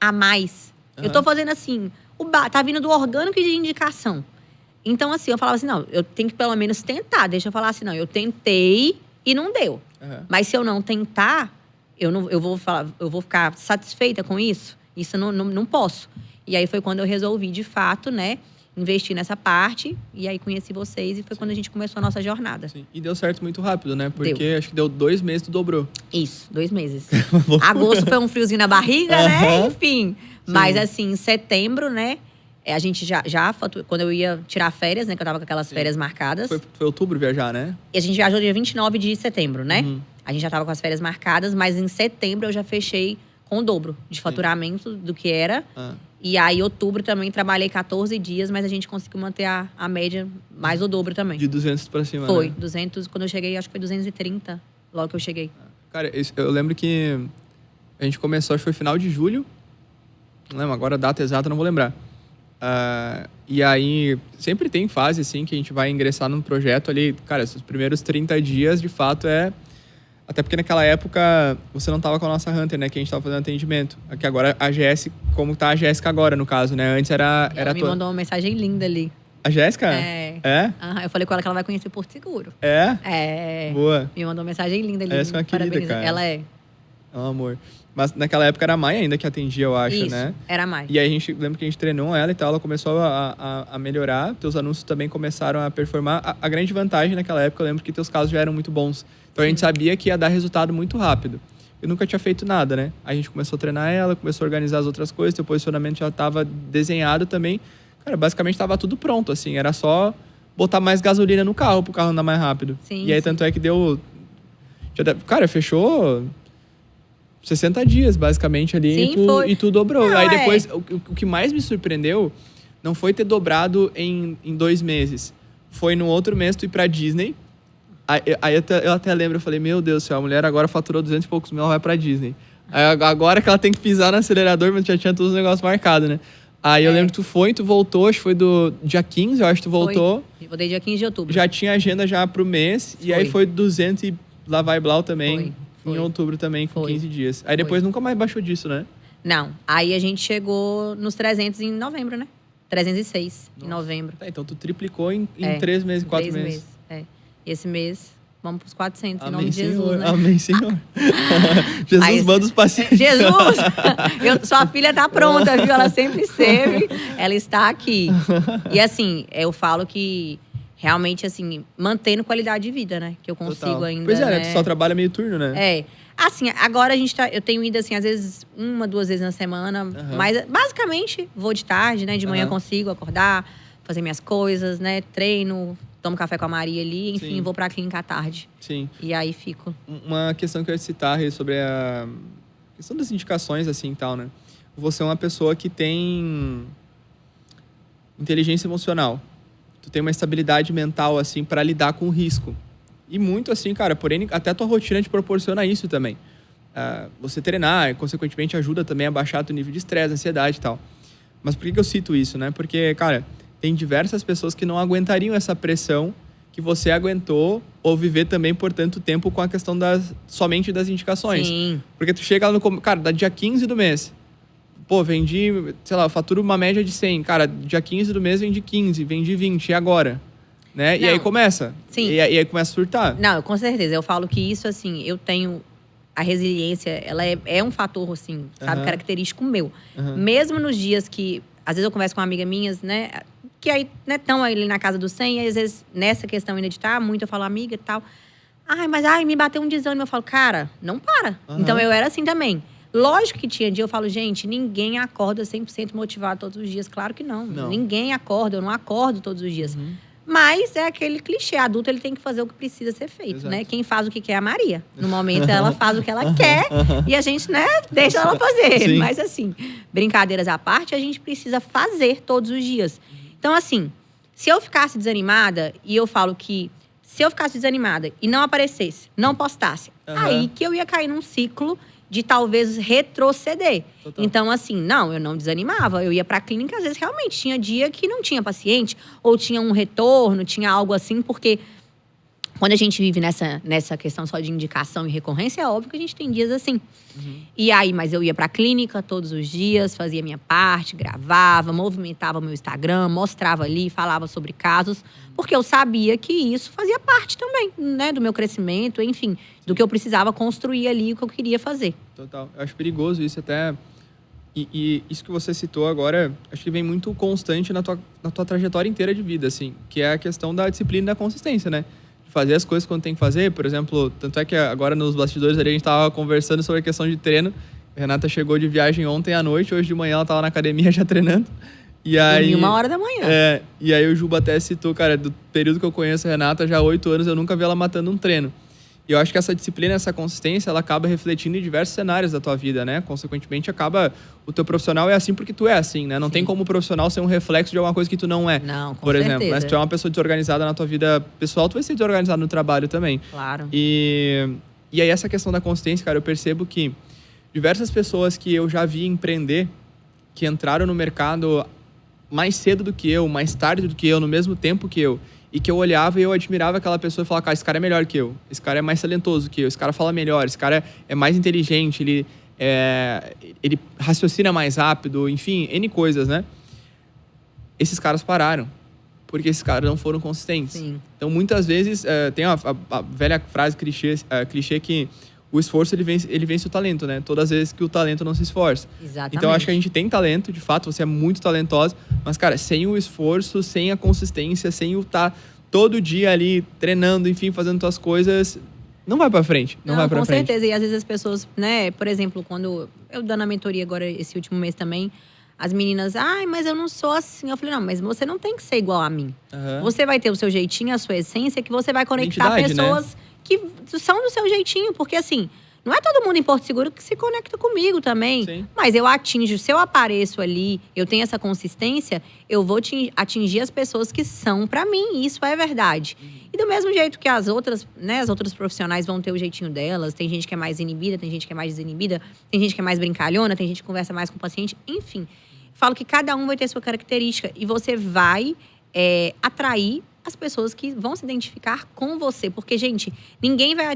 a mais. Eu tô fazendo assim, tá vindo do orgânico e de indicação. Então, assim, eu falava assim, não, eu tenho que pelo menos tentar. Deixa eu falar assim, não, eu tentei e não deu. Mas se eu não tentar, eu vou ficar satisfeita com isso? Isso não posso. E aí foi quando eu resolvi, de fato, né, investi nessa parte. E aí conheci vocês e foi quando a gente começou a nossa jornada. Sim. E deu certo muito rápido, né? Porque acho que deu 2 meses, tu dobrou. Isso, 2 meses. Agosto foi um friozinho na barriga, né? Enfim. Mas assim, em setembro, né? A gente já quando eu ia tirar férias, né? Que eu tava com aquelas férias marcadas. Foi outubro viajar, né? E a gente viajou dia 29 de setembro, né? A gente já tava com as férias marcadas, mas em setembro eu já fechei com o dobro de faturamento do que era. E aí, outubro também, trabalhei 14 dias, mas a gente conseguiu manter a média mais o dobro também. De 200 pra cima, Foi, né? 200. Quando eu cheguei, acho que foi 230, logo que eu cheguei. Cara, eu lembro que a gente começou, acho que foi final de julho. Não lembro, agora a data exata, não vou lembrar. E aí, sempre tem fase, assim, que a gente vai ingressar num projeto ali. Cara, esses primeiros 30 dias, de fato, Até porque naquela época, você não tava com a nossa Hunter, né? Que a gente tava fazendo atendimento. Aqui agora, a Jéssica, como tá a Jéssica agora, no caso, né? Antes era Ela me mandou uma mensagem linda ali. A Jéssica? É. Eu falei com ela que ela vai conhecer Porto Seguro. É? Boa. Me mandou uma mensagem linda ali. A Jéssica é uma querida, cara. Ela é. É um amor. Mas naquela época era a Maia ainda que atendia, eu acho, Isso, né? Era a Maia. E aí lembra que a gente treinou ela e tal, ela começou a melhorar, teus anúncios também começaram a performar. A grande vantagem naquela época, eu lembro que teus casos já eram muito bons. Então a gente sabia que ia dar resultado muito rápido. Eu nunca tinha feito nada, né? A gente começou a treinar ela, começou a organizar as outras coisas, teu posicionamento já estava desenhado também. Cara, basicamente estava tudo pronto, assim. Era só botar mais gasolina no carro, pro carro andar mais rápido. Sim, e aí, tanto é que deu... Cara, fechou 60 dias, basicamente, ali. Sim, e tu dobrou. Não, aí depois, o que mais me surpreendeu não foi ter dobrado em 2 meses. Foi no outro mês tu ir pra Disney. Aí eu até lembro, eu falei, meu Deus do céu, a mulher agora faturou 200 e poucos mil, ela vai pra Disney. Aí agora que ela tem que pisar no acelerador, mas já tinha todos os negócios marcados, né? Aí eu lembro que tu voltou, acho que foi do dia 15, eu acho que tu voltou. Eu voltei dia 15 de outubro. Já tinha agenda já pro mês, e aí foi 200 e lá vai Blau também, em outubro também, com 15 dias. Aí depois nunca mais baixou disso, né? Não, aí a gente chegou nos 300 em novembro, né? 306 em novembro. Tá, então tu triplicou em 3 meses, 4 meses. E esse mês, vamos pros 400, Amém, em nome de Jesus, Senhor. né? Amém, Senhor. Jesus manda os pacientes. Jesus! Sua filha tá pronta, viu? Ela sempre esteve, ela está aqui. E assim, eu falo que realmente, assim, mantendo qualidade de vida, né? Que eu consigo ainda, Pois é, né? né? Tu só trabalha meio turno, né? Assim, agora eu tenho ido, assim, às vezes 1, 2 vezes na semana. Mas, basicamente, vou de tarde, né? De manhã consigo acordar, fazer minhas coisas, né? Treino, tomo café com a Maria ali. Enfim, vou pra clínica à tarde. Sim. E aí fico. Uma questão que eu ia citar sobre a questão das indicações, assim, e tal, né? Você é uma pessoa que tem inteligência emocional. Tu tem uma estabilidade mental, assim, pra lidar com o risco. E muito assim, cara, porém, até a tua rotina te proporciona isso também. Você treinar, consequentemente, ajuda também a baixar teu nível de estresse, ansiedade e tal. Mas por que eu cito isso, né? Porque, cara, tem diversas pessoas que não aguentariam essa pressão que você aguentou ou viver também por tanto tempo com a questão somente das indicações. Sim. Porque tu chega lá cara, da dia 15 do mês. Pô, vendi, sei lá, faturo uma média de 100. Cara, dia 15 do mês vendi 15, vendi 20, e agora? Né? E aí começa. Sim. E aí começa a surtar. Não, com certeza. Eu falo que isso, assim, eu tenho... A resiliência, ela é um fator, assim, sabe? Característico meu. Mesmo nos dias que... Às vezes eu converso com uma amiga minhas, né? Que aí, né, estão ali na casa do 100. E às vezes, nessa questão ainda de estar muito, eu falo, amiga e tal. Me bateu um desânimo. Eu falo, cara, não para. Então, eu era assim também. Lógico que tinha dia, eu falo, gente, ninguém acorda 100% motivado todos os dias. Claro que não. Ninguém acorda, eu não acordo todos os dias. Mas é aquele clichê, adulto ele tem que fazer o que precisa ser feito, né? Quem faz o que quer é a Maria. No momento ela faz o que ela quer e a gente, né, deixa ela fazer. Sim. Mas assim, brincadeiras à parte, a gente precisa fazer todos os dias. Então assim, se eu ficasse desanimada, e eu falo que se eu ficasse desanimada e não aparecesse, não postasse, aí que eu ia cair num ciclo de talvez retroceder. Total. Então, assim, não, eu não desanimava. Eu ia pra clínica, às vezes, realmente, tinha dia que não tinha paciente, ou tinha um retorno, tinha algo assim, porque quando a gente vive nessa questão só de indicação e recorrência, é óbvio que a gente tem dias assim. E aí, mas eu ia pra clínica todos os dias, fazia minha parte, gravava, movimentava meu Instagram, mostrava ali, falava sobre casos, porque eu sabia que isso fazia parte também, né, do meu crescimento, enfim, do que eu precisava construir ali, o que eu queria fazer. Total. Eu acho perigoso isso até... E isso que você citou agora, acho que vem muito constante na tua trajetória inteira de vida, assim, que é a questão da disciplina e da consistência, né? De fazer as coisas quando tem que fazer, por exemplo, tanto é que agora nos bastidores ali a gente tava conversando sobre a questão de treino. A Renata chegou de viagem ontem à noite, hoje de manhã ela tava na academia já treinando. E aí, dormi 1h da manhã. E aí o Juba até citou, cara, do período que eu conheço a Renata, já há 8 anos, eu nunca vi ela matando um treino. E eu acho que essa disciplina, essa consistência, ela acaba refletindo em diversos cenários da tua vida, né? Consequentemente, o teu profissional é assim porque tu é assim, né? Não tem como o profissional ser um reflexo de alguma coisa que tu não é. Não, com por exemplo, certeza. Mas se tu é uma pessoa desorganizada na tua vida pessoal, tu vai ser desorganizado no trabalho também. Claro. E aí essa questão da consistência, cara, eu percebo que diversas pessoas que eu já vi empreender, que entraram no mercado mais cedo do que eu, mais tarde do que eu, no mesmo tempo que eu, e que eu olhava e eu admirava aquela pessoa e falava, cara, esse cara é melhor que eu, esse cara é mais talentoso que eu, esse cara fala melhor, esse cara é mais inteligente, ele raciocina mais rápido, enfim, N coisas, né? Esses caras pararam, porque esses caras não foram consistentes. Sim. Então, muitas vezes, tem a velha frase clichê que o esforço, ele vence o talento, né? Todas as vezes que o talento não se esforça. Exatamente. Então, acho que a gente tem talento, de fato, você é muito talentosa, mas, cara, sem o esforço, sem a consistência, sem o estar todo dia ali treinando, enfim, fazendo tuas coisas, não vai pra frente. Não vai pra frente. Com certeza. E às vezes as pessoas, né? Por exemplo, quando eu dando a mentoria agora, esse último mês também, as meninas, mas eu não sou assim. Eu falei, não, mas você não tem que ser igual a mim. Uhum. Você vai ter o seu jeitinho, a sua essência, que você vai conectar Identidade, pessoas, né? Que são do seu jeitinho. Porque assim, não é todo mundo em Porto Seguro que se conecta comigo também. Sim. Mas eu atinjo, se eu apareço ali, eu tenho essa consistência, eu vou atingir as pessoas que são pra mim. Isso é verdade. E do mesmo jeito que as outras, né, as outras profissionais vão ter o jeitinho delas. Tem gente que é mais inibida, tem gente que é mais desinibida. Tem gente que é mais brincalhona, tem gente que conversa mais com o paciente. Enfim, falo que cada um vai ter sua característica. E você vai atrair as pessoas que vão se identificar com você. Porque, gente, ninguém vai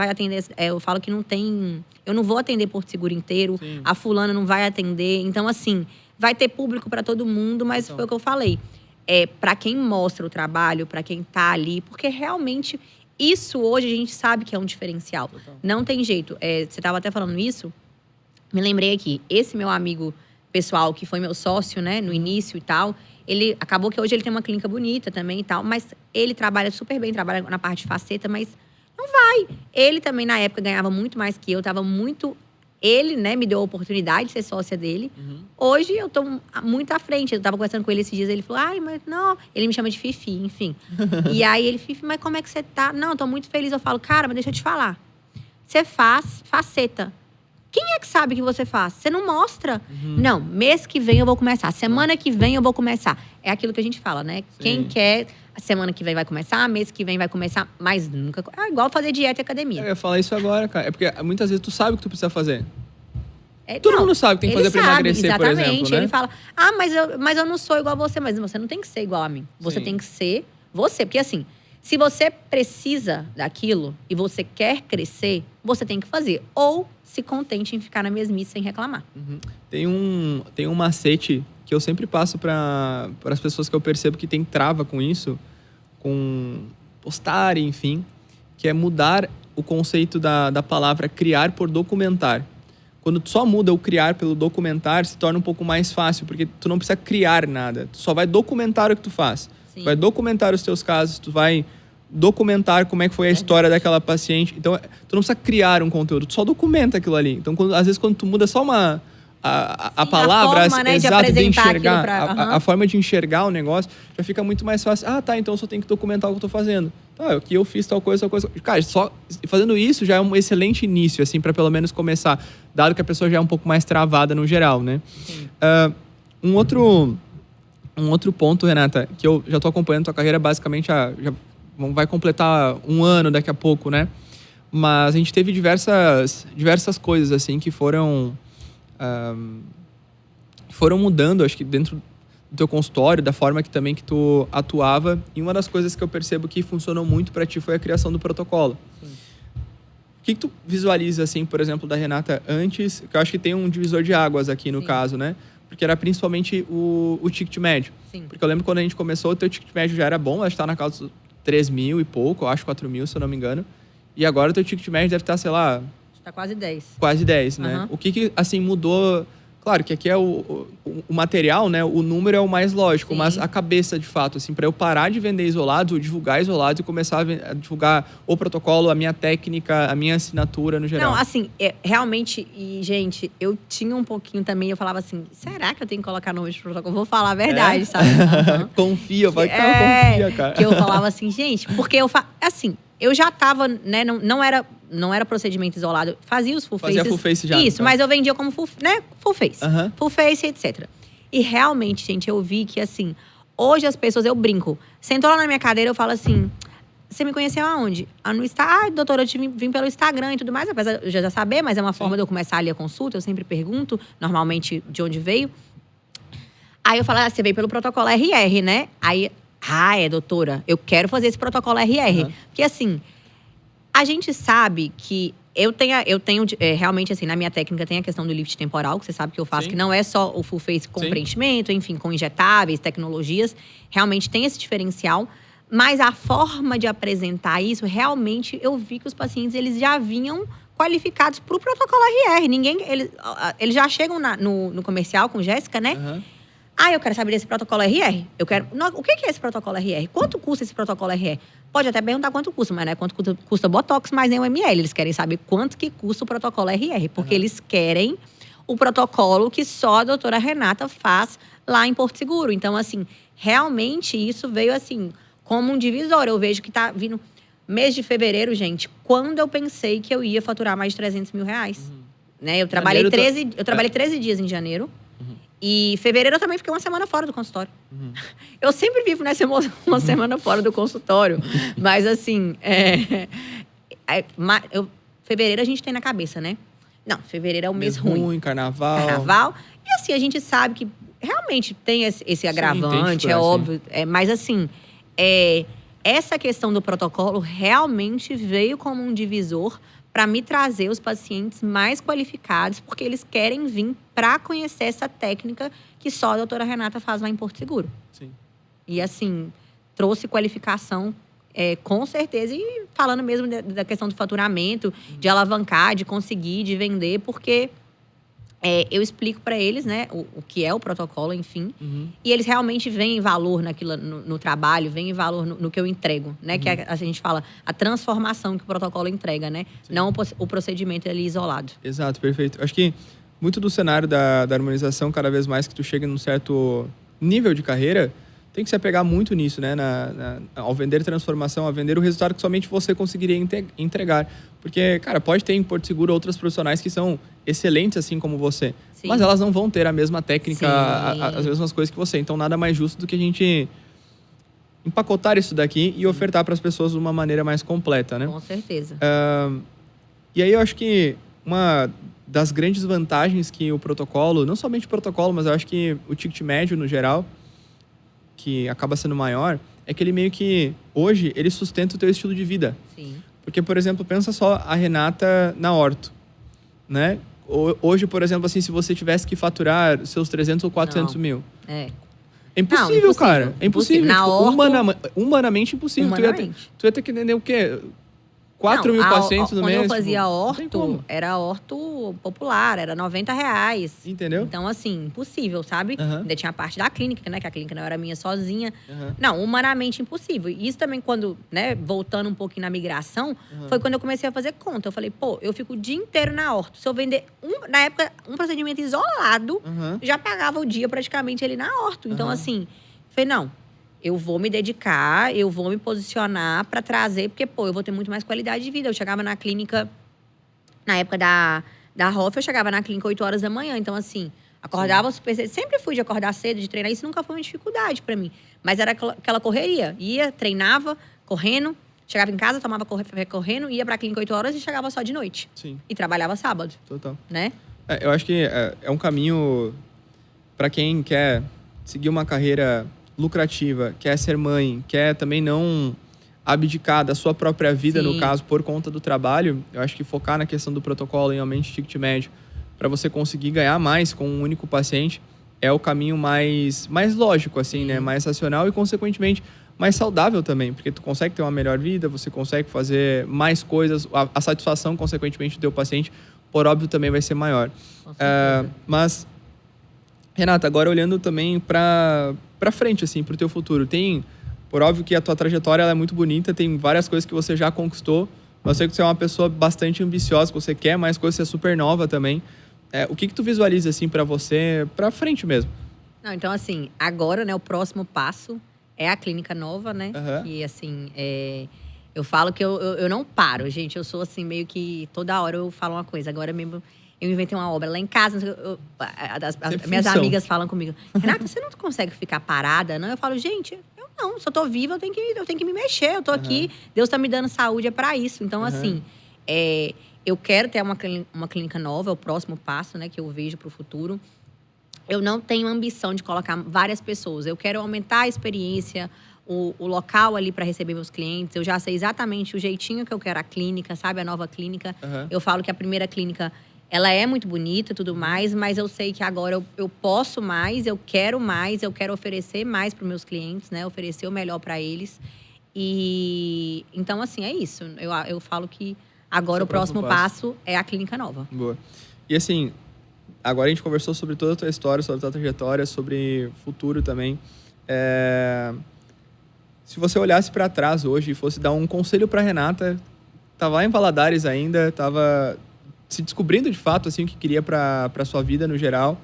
atender... eu falo que não tem... Eu não vou atender Porto Seguro inteiro. Sim. A fulana não vai atender. Então, assim, vai ter público para todo mundo. Mas foi o que eu falei. Para quem mostra o trabalho, para quem tá ali. Porque, realmente, isso hoje a gente sabe que é um diferencial. Total. Não tem jeito. Você tava até falando isso. Me lembrei aqui. Esse meu amigo pessoal, que foi meu sócio, né? No início e tal... Ele acabou que hoje ele tem uma clínica bonita também e tal, mas ele trabalha super bem, trabalha na parte de faceta, mas não vai. Ele também, na época, ganhava muito mais que eu, tava muito... Ele, né, me deu a oportunidade de ser sócia dele. Uhum. Hoje, eu tô muito à frente. Eu tava conversando com ele esses dias, ele falou, mas não... Ele me chama de Fifi, enfim. E aí, ele, Fifi, mas como é que você tá? Não, tô muito feliz. Eu falo, cara, mas deixa eu te falar. Você faz faceta. Quem é que sabe que você faz? Você não mostra. Uhum. Não, mês que vem eu vou começar. Semana que vem eu vou começar. É aquilo que a gente fala, né? Sim. Quem quer, a semana que vem vai começar, mês que vem vai começar, mas nunca... É igual fazer dieta e academia. Eu ia falar isso agora, cara. É porque muitas vezes tu sabe o que tu precisa fazer. Todo mundo sabe o que tem que fazer pra emagrecer, exatamente. Por exemplo, né? Ele fala, mas eu não sou igual a você. Mas você não tem que ser igual a mim. Você Sim. tem que ser você. Porque assim, se você precisa daquilo e você quer crescer, você tem que fazer. Ou se contente em ficar na mesmice sem reclamar. Uhum. Tem um macete que eu sempre passo para as pessoas que eu percebo que tem trava com isso, com postar, enfim, que é mudar o conceito da palavra criar por documentar. Quando tu só muda o criar pelo documentar, se torna um pouco mais fácil, porque tu não precisa criar nada. Tu só vai documentar o que tu faz. Sim. Tu vai documentar os teus casos, tu vai documentar como é que foi a história daquela paciente. Então, tu não precisa criar um conteúdo, tu só documenta aquilo ali. Então, às vezes, quando tu muda só a palavra, a forma, né, exato, de enxergar, pra... a forma de enxergar o negócio, já fica muito mais fácil. Então eu só tenho que documentar o que eu tô fazendo. Aqui eu fiz tal coisa. Cara, só fazendo isso já é um excelente início, assim, para pelo menos começar, dado que a pessoa já é um pouco mais travada no geral, né? Um outro ponto, Renata, que eu já tô acompanhando tua carreira basicamente vai completar 1 ano daqui a pouco, né? Mas a gente teve diversas coisas, assim, que foram mudando, acho que dentro do teu consultório, da forma que tu atuava. E uma das coisas que eu percebo que funcionou muito para ti foi a criação do protocolo. Sim. O que tu visualiza, assim, por exemplo, da Renata antes? Que eu acho que tem um divisor de águas aqui no caso, né? Porque era principalmente o ticket médio. Sim. Porque eu lembro quando a gente começou, o teu ticket médio já era bom, acho que tá na casa dos 3 mil e pouco, eu acho 4 mil, se eu não me engano. E agora o teu ticket médio deve estar, sei lá... Tá quase 10. Quase 10, né? Uhum. O que assim, mudou Claro que aqui é o material, né? O número é o mais lógico, Sim. mas a cabeça, de fato, assim, para eu parar de vender isolados, ou divulgar isolados e começar a divulgar o protocolo, a minha técnica, a minha assinatura no geral. Não, assim, realmente, e, gente, eu tinha um pouquinho também, eu falava assim, será que eu tenho que colocar nome de protocolo? Vou falar a verdade, sabe? Uhum. Confia, vai que confia, cara. Que eu falava assim, gente, porque assim, eu já tava, né, não era procedimento isolado, fazia os full faces. Fazia full face já. Isso, então. mas eu vendia como full face. Uhum. Full face, etc. E realmente, gente, eu vi que, assim, hoje as pessoas, eu brinco, sentou lá na minha cadeira, eu falo assim, você me conheceu aonde? No Instagram. Doutora, eu vim pelo Instagram e tudo mais, apesar de eu já saber, mas é uma forma de eu começar ali a consulta, eu sempre pergunto, normalmente, de onde veio. Aí eu falo, você veio pelo protocolo RR, né? Aí, doutora, eu quero fazer esse protocolo RR. Uhum. Porque, assim, a gente sabe que eu tenho realmente, assim, na minha técnica tem a questão do lift temporal, que você sabe que eu faço, Sim. que não é só o full face com Sim. preenchimento, enfim, com injetáveis, tecnologias. Realmente tem esse diferencial. Mas a forma de apresentar isso, realmente, eu vi que os pacientes, eles já vinham qualificados para o protocolo RR. Eles já chegam no comercial com Jéssica, né? Uhum. Eu quero saber desse protocolo RR. O que é esse protocolo RR? Quanto custa esse protocolo RR? Pode até perguntar quanto custa, mas não é quanto custa Botox mais nem o ml. Eles querem saber quanto que custa o protocolo RR. Porque eles querem o protocolo que só a doutora Renata faz lá em Porto Seguro. Então, assim, realmente isso veio, assim, como um divisor. Eu vejo que tá vindo mês de fevereiro, gente, quando eu pensei que eu ia faturar mais de 300 mil reais. Né? Eu trabalhei 13 dias em janeiro. E fevereiro eu também fiquei uma semana fora do consultório. Eu sempre vivo nessa uma semana fora do consultório. Mas, assim, fevereiro a gente tem na cabeça, né? Não, fevereiro é um mês ruim. Carnaval. E, assim, a gente sabe que realmente tem esse agravante, tem óbvio. Mas, assim, essa questão do protocolo realmente veio como um divisor para me trazer os pacientes mais qualificados, porque eles querem vir para conhecer essa técnica que só a doutora Renata faz lá em Porto Seguro. Sim. E, assim, trouxe qualificação, com certeza. E falando mesmo da questão do faturamento, de alavancar, de conseguir, de vender, porque eu explico para eles, né, o que é o protocolo, enfim. E eles realmente veem valor naquilo, no trabalho, veem valor no que eu entrego, né? Que a gente fala, a transformação que o protocolo entrega, né? Sim. Não o procedimento ali isolado. Exato, perfeito. Acho que muito do cenário da harmonização, cada vez mais que tu chega num certo nível de carreira, tem que se apegar muito nisso, né? Ao vender transformação, a vender o resultado que somente você conseguiria entregar. Porque, cara, pode ter em Porto Seguro outras profissionais que são excelentes, assim como você. Sim. Mas elas não vão ter a mesma técnica, as mesmas coisas que você. Então, nada mais justo do que a gente empacotar isso daqui e ofertar para as pessoas de uma maneira mais completa, né? Com certeza. E aí, eu acho que uma das grandes vantagens que o protocolo, não somente o protocolo, mas eu acho que o ticket médio no geral, que acaba sendo maior, é que ele meio que, hoje, ele sustenta o teu estilo de vida. Sim. Porque, por exemplo, pensa só a Renata na orto, né? Hoje, por exemplo, assim, se você tivesse que faturar seus 300 ou 400 mil. É impossível, cara. É impossível. Na orto, humanamente impossível. Humanamente. Tu ia ter que entender o quê? 4 mil pacientes no mês. Quando eu fazia orto, era orto popular, era R$90. Entendeu? Então, assim, impossível, sabe? Ainda tinha a parte da clínica, né? Que a clínica não era minha sozinha. Não, humanamente impossível. E isso também quando, né, voltando um pouquinho na migração, foi quando eu comecei a fazer conta. Eu falei, pô, eu fico o dia inteiro na orto. Se eu vender, na época, um procedimento isolado, já pagava o dia praticamente ali na orto. Então, assim, falei, não. Eu vou me dedicar, eu vou me posicionar para trazer, porque, pô, eu vou ter muito mais qualidade de vida. Eu chegava na clínica, na época da ROF, eu chegava na clínica 8 horas da manhã. Então, assim, acordava super cedo. Sempre fui de acordar cedo, de treinar. Isso nunca foi uma dificuldade para mim. Mas era aquela correria. Ia, treinava, correndo. Chegava em casa, tomava café correndo. Ia pra clínica 8 horas e chegava só de noite. Sim. E trabalhava sábado. Total. Né? Eu acho que é um caminho para quem quer seguir uma carreira lucrativa, quer ser mãe, quer também não abdicar da sua própria vida, no caso, por conta do trabalho. Eu acho que focar na questão do protocolo em aumente o ticket médio para você conseguir ganhar mais com um único paciente é o caminho mais lógico, assim, né? Mais racional e, consequentemente, mais saudável também, porque tu consegue ter uma melhor vida, você consegue fazer mais coisas, a satisfação, consequentemente, do teu paciente, por óbvio, também vai ser maior. Mas Renata, agora olhando também para frente, assim, para o teu futuro. Por óbvio que a tua trajetória ela é muito bonita, tem várias coisas que você já conquistou. Mas eu sei que você é uma pessoa bastante ambiciosa, que você quer mais coisas, você é super nova também. O que tu visualiza, assim, para você, para frente mesmo? Não, então, assim, agora, né, o próximo passo é a clínica nova, né? Aham. Que, assim, eu falo que eu não paro, gente. Eu sou, assim, meio que toda hora eu falo uma coisa. Agora mesmo, eu inventei uma obra lá em casa. Sempre Minhas função. amigas falam comigo, Renata, você não consegue ficar parada, não? Eu falo, gente, eu não. Se eu tô viva, eu tenho que me mexer. Eu tô aqui, Deus tá me dando saúde, é pra isso. Então, assim, eu quero ter uma clínica nova, é o próximo passo, né, que eu vejo pro futuro. Eu não tenho ambição de colocar várias pessoas. Eu quero aumentar a experiência, o local ali para receber meus clientes. Eu já sei exatamente o jeitinho que eu quero a clínica, sabe? A nova clínica. Aham. Eu falo que a primeira clínica, ela é muito bonita e tudo mais, mas eu sei que agora eu posso mais, eu quero oferecer mais para os meus clientes, né? Oferecer o melhor para eles. E então, assim, é isso. Eu falo que agora Seu o próximo próximo passo é a clínica nova. Boa. E assim, agora a gente conversou sobre toda a tua história, sobre a tua trajetória, sobre futuro também. Se você olhasse para trás hoje e fosse dar um conselho para Renata, tava lá em Valadares ainda, tava se descobrindo de fato assim o que queria para sua vida no geral,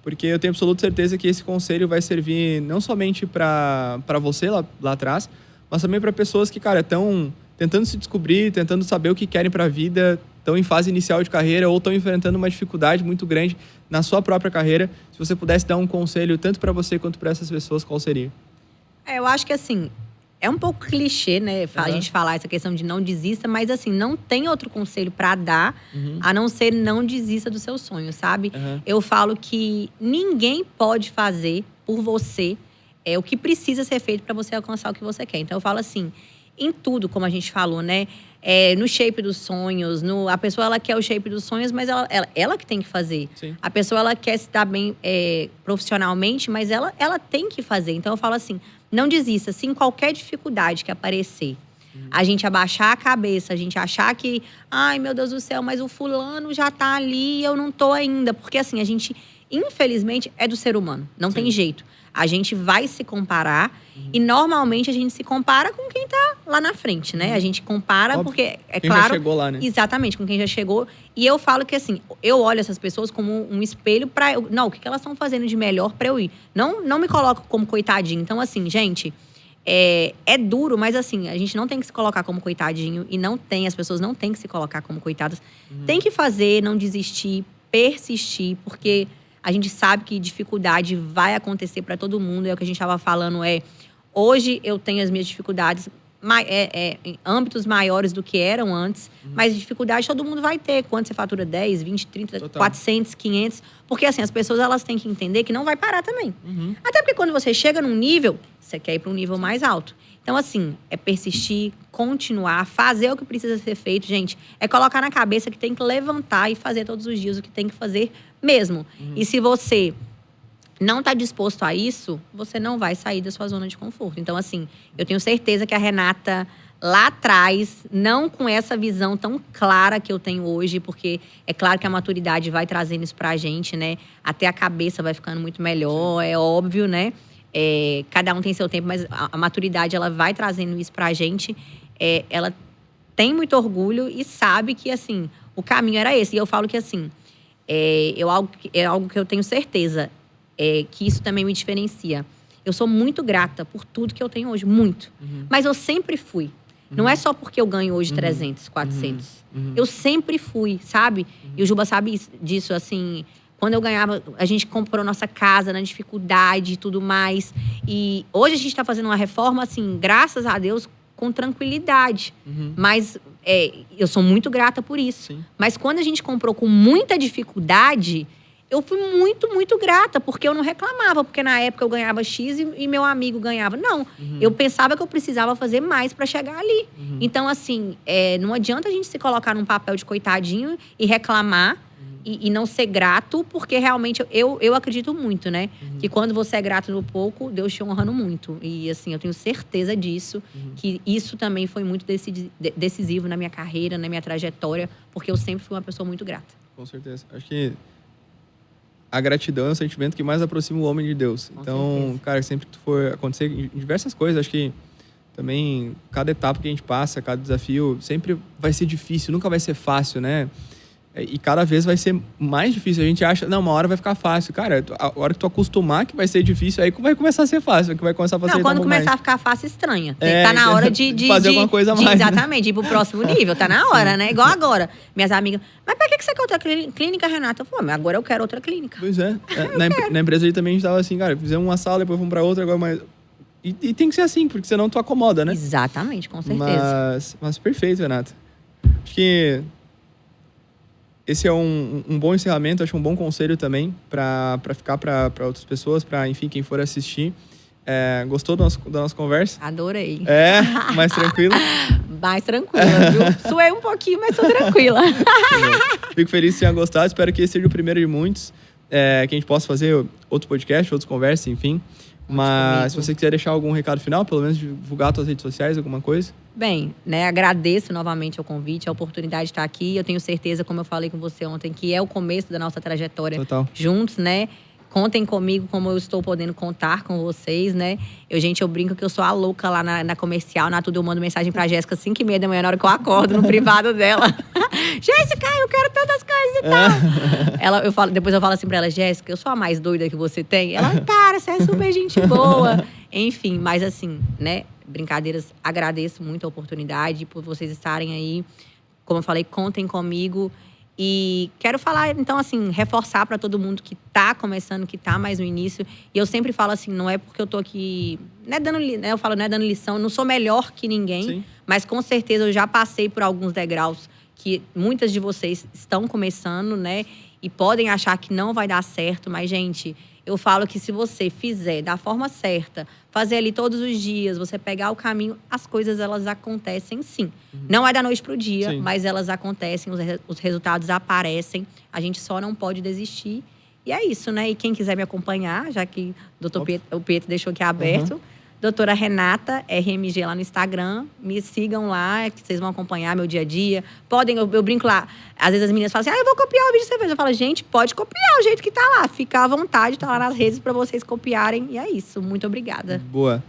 porque eu tenho absoluta certeza que esse conselho vai servir não somente para você lá atrás, mas também para pessoas que, cara, estão tentando se descobrir, tentando saber o que querem para a vida, estão em fase inicial de carreira ou estão enfrentando uma dificuldade muito grande na sua própria carreira. Se você pudesse dar um conselho tanto para você quanto para essas pessoas, qual seria? Eu acho que assim, é um pouco clichê, né? A Aham. gente falar essa questão de não desista, mas assim, não tem outro conselho pra dar a não ser não desista do seu sonho, sabe? Aham. Eu falo que ninguém pode fazer por você o que precisa ser feito pra você alcançar o que você quer. Então eu falo assim, em tudo, como a gente falou, né? No shape dos sonhos, a pessoa ela quer o shape dos sonhos, mas ela que tem que fazer. Sim. A pessoa ela quer se dar bem profissionalmente, mas ela tem que fazer. Então eu falo assim, não desista. Se em qualquer dificuldade que aparecer, a gente abaixar a cabeça, a gente achar que, ai meu Deus do céu, mas o fulano já tá ali e eu não tô ainda. Porque assim, a gente, infelizmente, é do ser humano. Não tem jeito. A gente vai se comparar e normalmente a gente se compara com quem tá lá na frente, né? A gente compara Óbvio. porque, é Quem claro… já chegou lá, né? Exatamente, com quem já chegou. E eu falo que assim, eu olho essas pessoas como um espelho pra eu… Não, o que elas estão fazendo de melhor pra eu ir? Não me coloco como coitadinho. Então assim, gente… É duro, mas assim, a gente não tem que se colocar como coitadinho. E as pessoas não têm que se colocar como coitadas. Tem que fazer, não desistir, persistir. Porque a gente sabe que dificuldade vai acontecer para todo mundo. É o que a gente estava falando, hoje eu tenho as minhas dificuldades em âmbitos maiores do que eram antes. Mas dificuldade todo mundo vai ter. Quando você fatura 10, 20, 30, Total. 400, 500. Porque assim, as pessoas elas têm que entender que não vai parar também. Até porque quando você chega num nível, você quer ir para um nível mais alto. Então, assim, é persistir, continuar, fazer o que precisa ser feito, gente. É colocar na cabeça que tem que levantar e fazer todos os dias o que tem que fazer mesmo. E se você não está disposto a isso, você não vai sair da sua zona de conforto. Então, assim, eu tenho certeza que a Renata, lá atrás, não com essa visão tão clara que eu tenho hoje, porque é claro que a maturidade vai trazendo isso pra gente, né? Até a cabeça vai ficando muito melhor, é óbvio, né? Cada um tem seu tempo, mas a maturidade, ela vai trazendo isso pra gente. Ela tem muito orgulho e sabe que, assim, o caminho era esse. E eu falo que, assim, é algo que eu tenho certeza, que isso também me diferencia. Eu sou muito grata por tudo que eu tenho hoje, muito. Mas eu sempre fui. Não é só porque eu ganho hoje 300, 400. Eu sempre fui, sabe? E o Juba sabe disso, assim… Quando eu ganhava, a gente comprou nossa casa na dificuldade e tudo mais. E hoje a gente tá fazendo uma reforma, assim, graças a Deus, com tranquilidade. Mas eu sou muito grata por isso. Sim. Mas quando a gente comprou com muita dificuldade, eu fui muito, muito grata. Porque eu não reclamava. Porque na época eu ganhava X e meu amigo ganhava. Não, eu pensava que eu precisava fazer mais para chegar ali. Então, assim, não adianta a gente se colocar num papel de coitadinho e reclamar. E não ser grato, porque realmente eu acredito muito, né? Que quando você é grato no pouco, Deus te honra no muito. E assim, eu tenho certeza disso, que isso também foi muito decisivo na minha carreira, na minha trajetória, porque eu sempre fui uma pessoa muito grata. Com certeza. Acho que a gratidão é o sentimento que mais aproxima o homem de Deus. Com Então, certeza. cara, sempre que tu for acontecer em diversas coisas, acho que também cada etapa que a gente passa, cada desafio, sempre vai ser difícil, nunca vai ser fácil, né? E cada vez vai ser mais difícil. A gente acha, não, uma hora vai ficar fácil. Cara, a hora que tu acostumar que vai ser difícil, aí vai começar a ser fácil, que vai começar a facilitar. Não, quando um pouco começar mais. a ficar fácil, estranha. Tá na hora de fazer alguma coisa a mais, né? Exatamente, ir pro próximo nível. Tá na hora, né? Igual agora. Minhas amigas, mas pra que você quer outra clínica, Renata? Eu falei, mas agora eu quero outra clínica. Pois é. Na empresa ali também a gente tava assim, cara, fizemos uma sala, depois vamos pra outra, agora mais. E tem que ser assim, porque senão tu acomoda, né? Exatamente, com certeza. Mas perfeito, Renata. Acho que esse é um bom encerramento, acho um bom conselho também para ficar para outras pessoas, para, enfim, quem for assistir. Gostou da nossa conversa? Adorei. Mais tranquilo? Mais tranquila, viu? Suei um pouquinho, mas tô tranquila. Fico feliz que tenha gostado. Espero que esse seja o primeiro de muitos. Que a gente possa fazer outro podcast, outras conversas, enfim. Mas se você quiser deixar algum recado final, pelo menos divulgar suas redes sociais, alguma coisa. Bem, né, agradeço novamente o convite, a oportunidade de estar aqui. Eu tenho certeza, como eu falei com você ontem, que é o começo da nossa trajetória juntos, né? Contem comigo como eu estou podendo contar com vocês, né? Eu brinco que eu sou a louca lá na comercial, na tudo. Eu mando mensagem pra Jéssica às 5h30 da manhã, na hora que eu acordo, no privado dela. Jéssica, eu quero tantas coisas e tal. Depois eu falo assim pra ela, Jéssica, eu sou a mais doida que você tem. Ela, para, você é super gente boa. Enfim, mas assim, né? Brincadeiras, agradeço muito a oportunidade por vocês estarem aí. Como eu falei, contem comigo. E quero falar, então, assim, reforçar para todo mundo que tá começando, que tá mais no início. E eu sempre falo assim, não é porque eu tô aqui… eu falo, não é dando lição, não sou melhor que ninguém. Sim. Mas com certeza eu já passei por alguns degraus que muitas de vocês estão começando, né? E podem achar que não vai dar certo. Mas, gente, eu falo que se você fizer da forma certa, fazer ali todos os dias, você pegar o caminho, as coisas, elas acontecem sim. Não é da noite pro dia, Sim. mas elas acontecem, os resultados aparecem. A gente só não pode desistir. E é isso, né? E quem quiser me acompanhar, já que o Pietro deixou aqui aberto, doutora Renata, RMG lá no Instagram. Me sigam lá, que vocês vão acompanhar meu dia a dia. Podem, eu brinco lá. Às vezes as meninas falam assim, eu vou copiar o vídeo que você fez. Eu falo, gente, pode copiar o jeito que tá lá. Fica à vontade, tá lá nas redes pra vocês copiarem. E é isso, muito obrigada. Boa.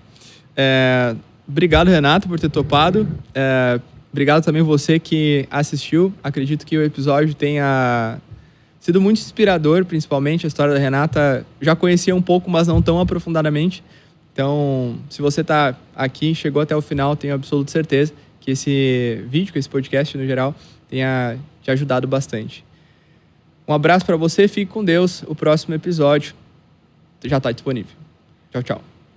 Obrigado, Renata, por ter topado. Obrigado também você que assistiu. Acredito que o episódio tenha sido muito inspirador, principalmente a história da Renata. Já conhecia um pouco, mas não tão aprofundadamente. Então, se você está aqui, chegou até o final, tenho absoluta certeza que esse vídeo, que esse podcast no geral, tenha te ajudado bastante. Um abraço para você, fique com Deus. O próximo episódio já está disponível. Tchau, tchau.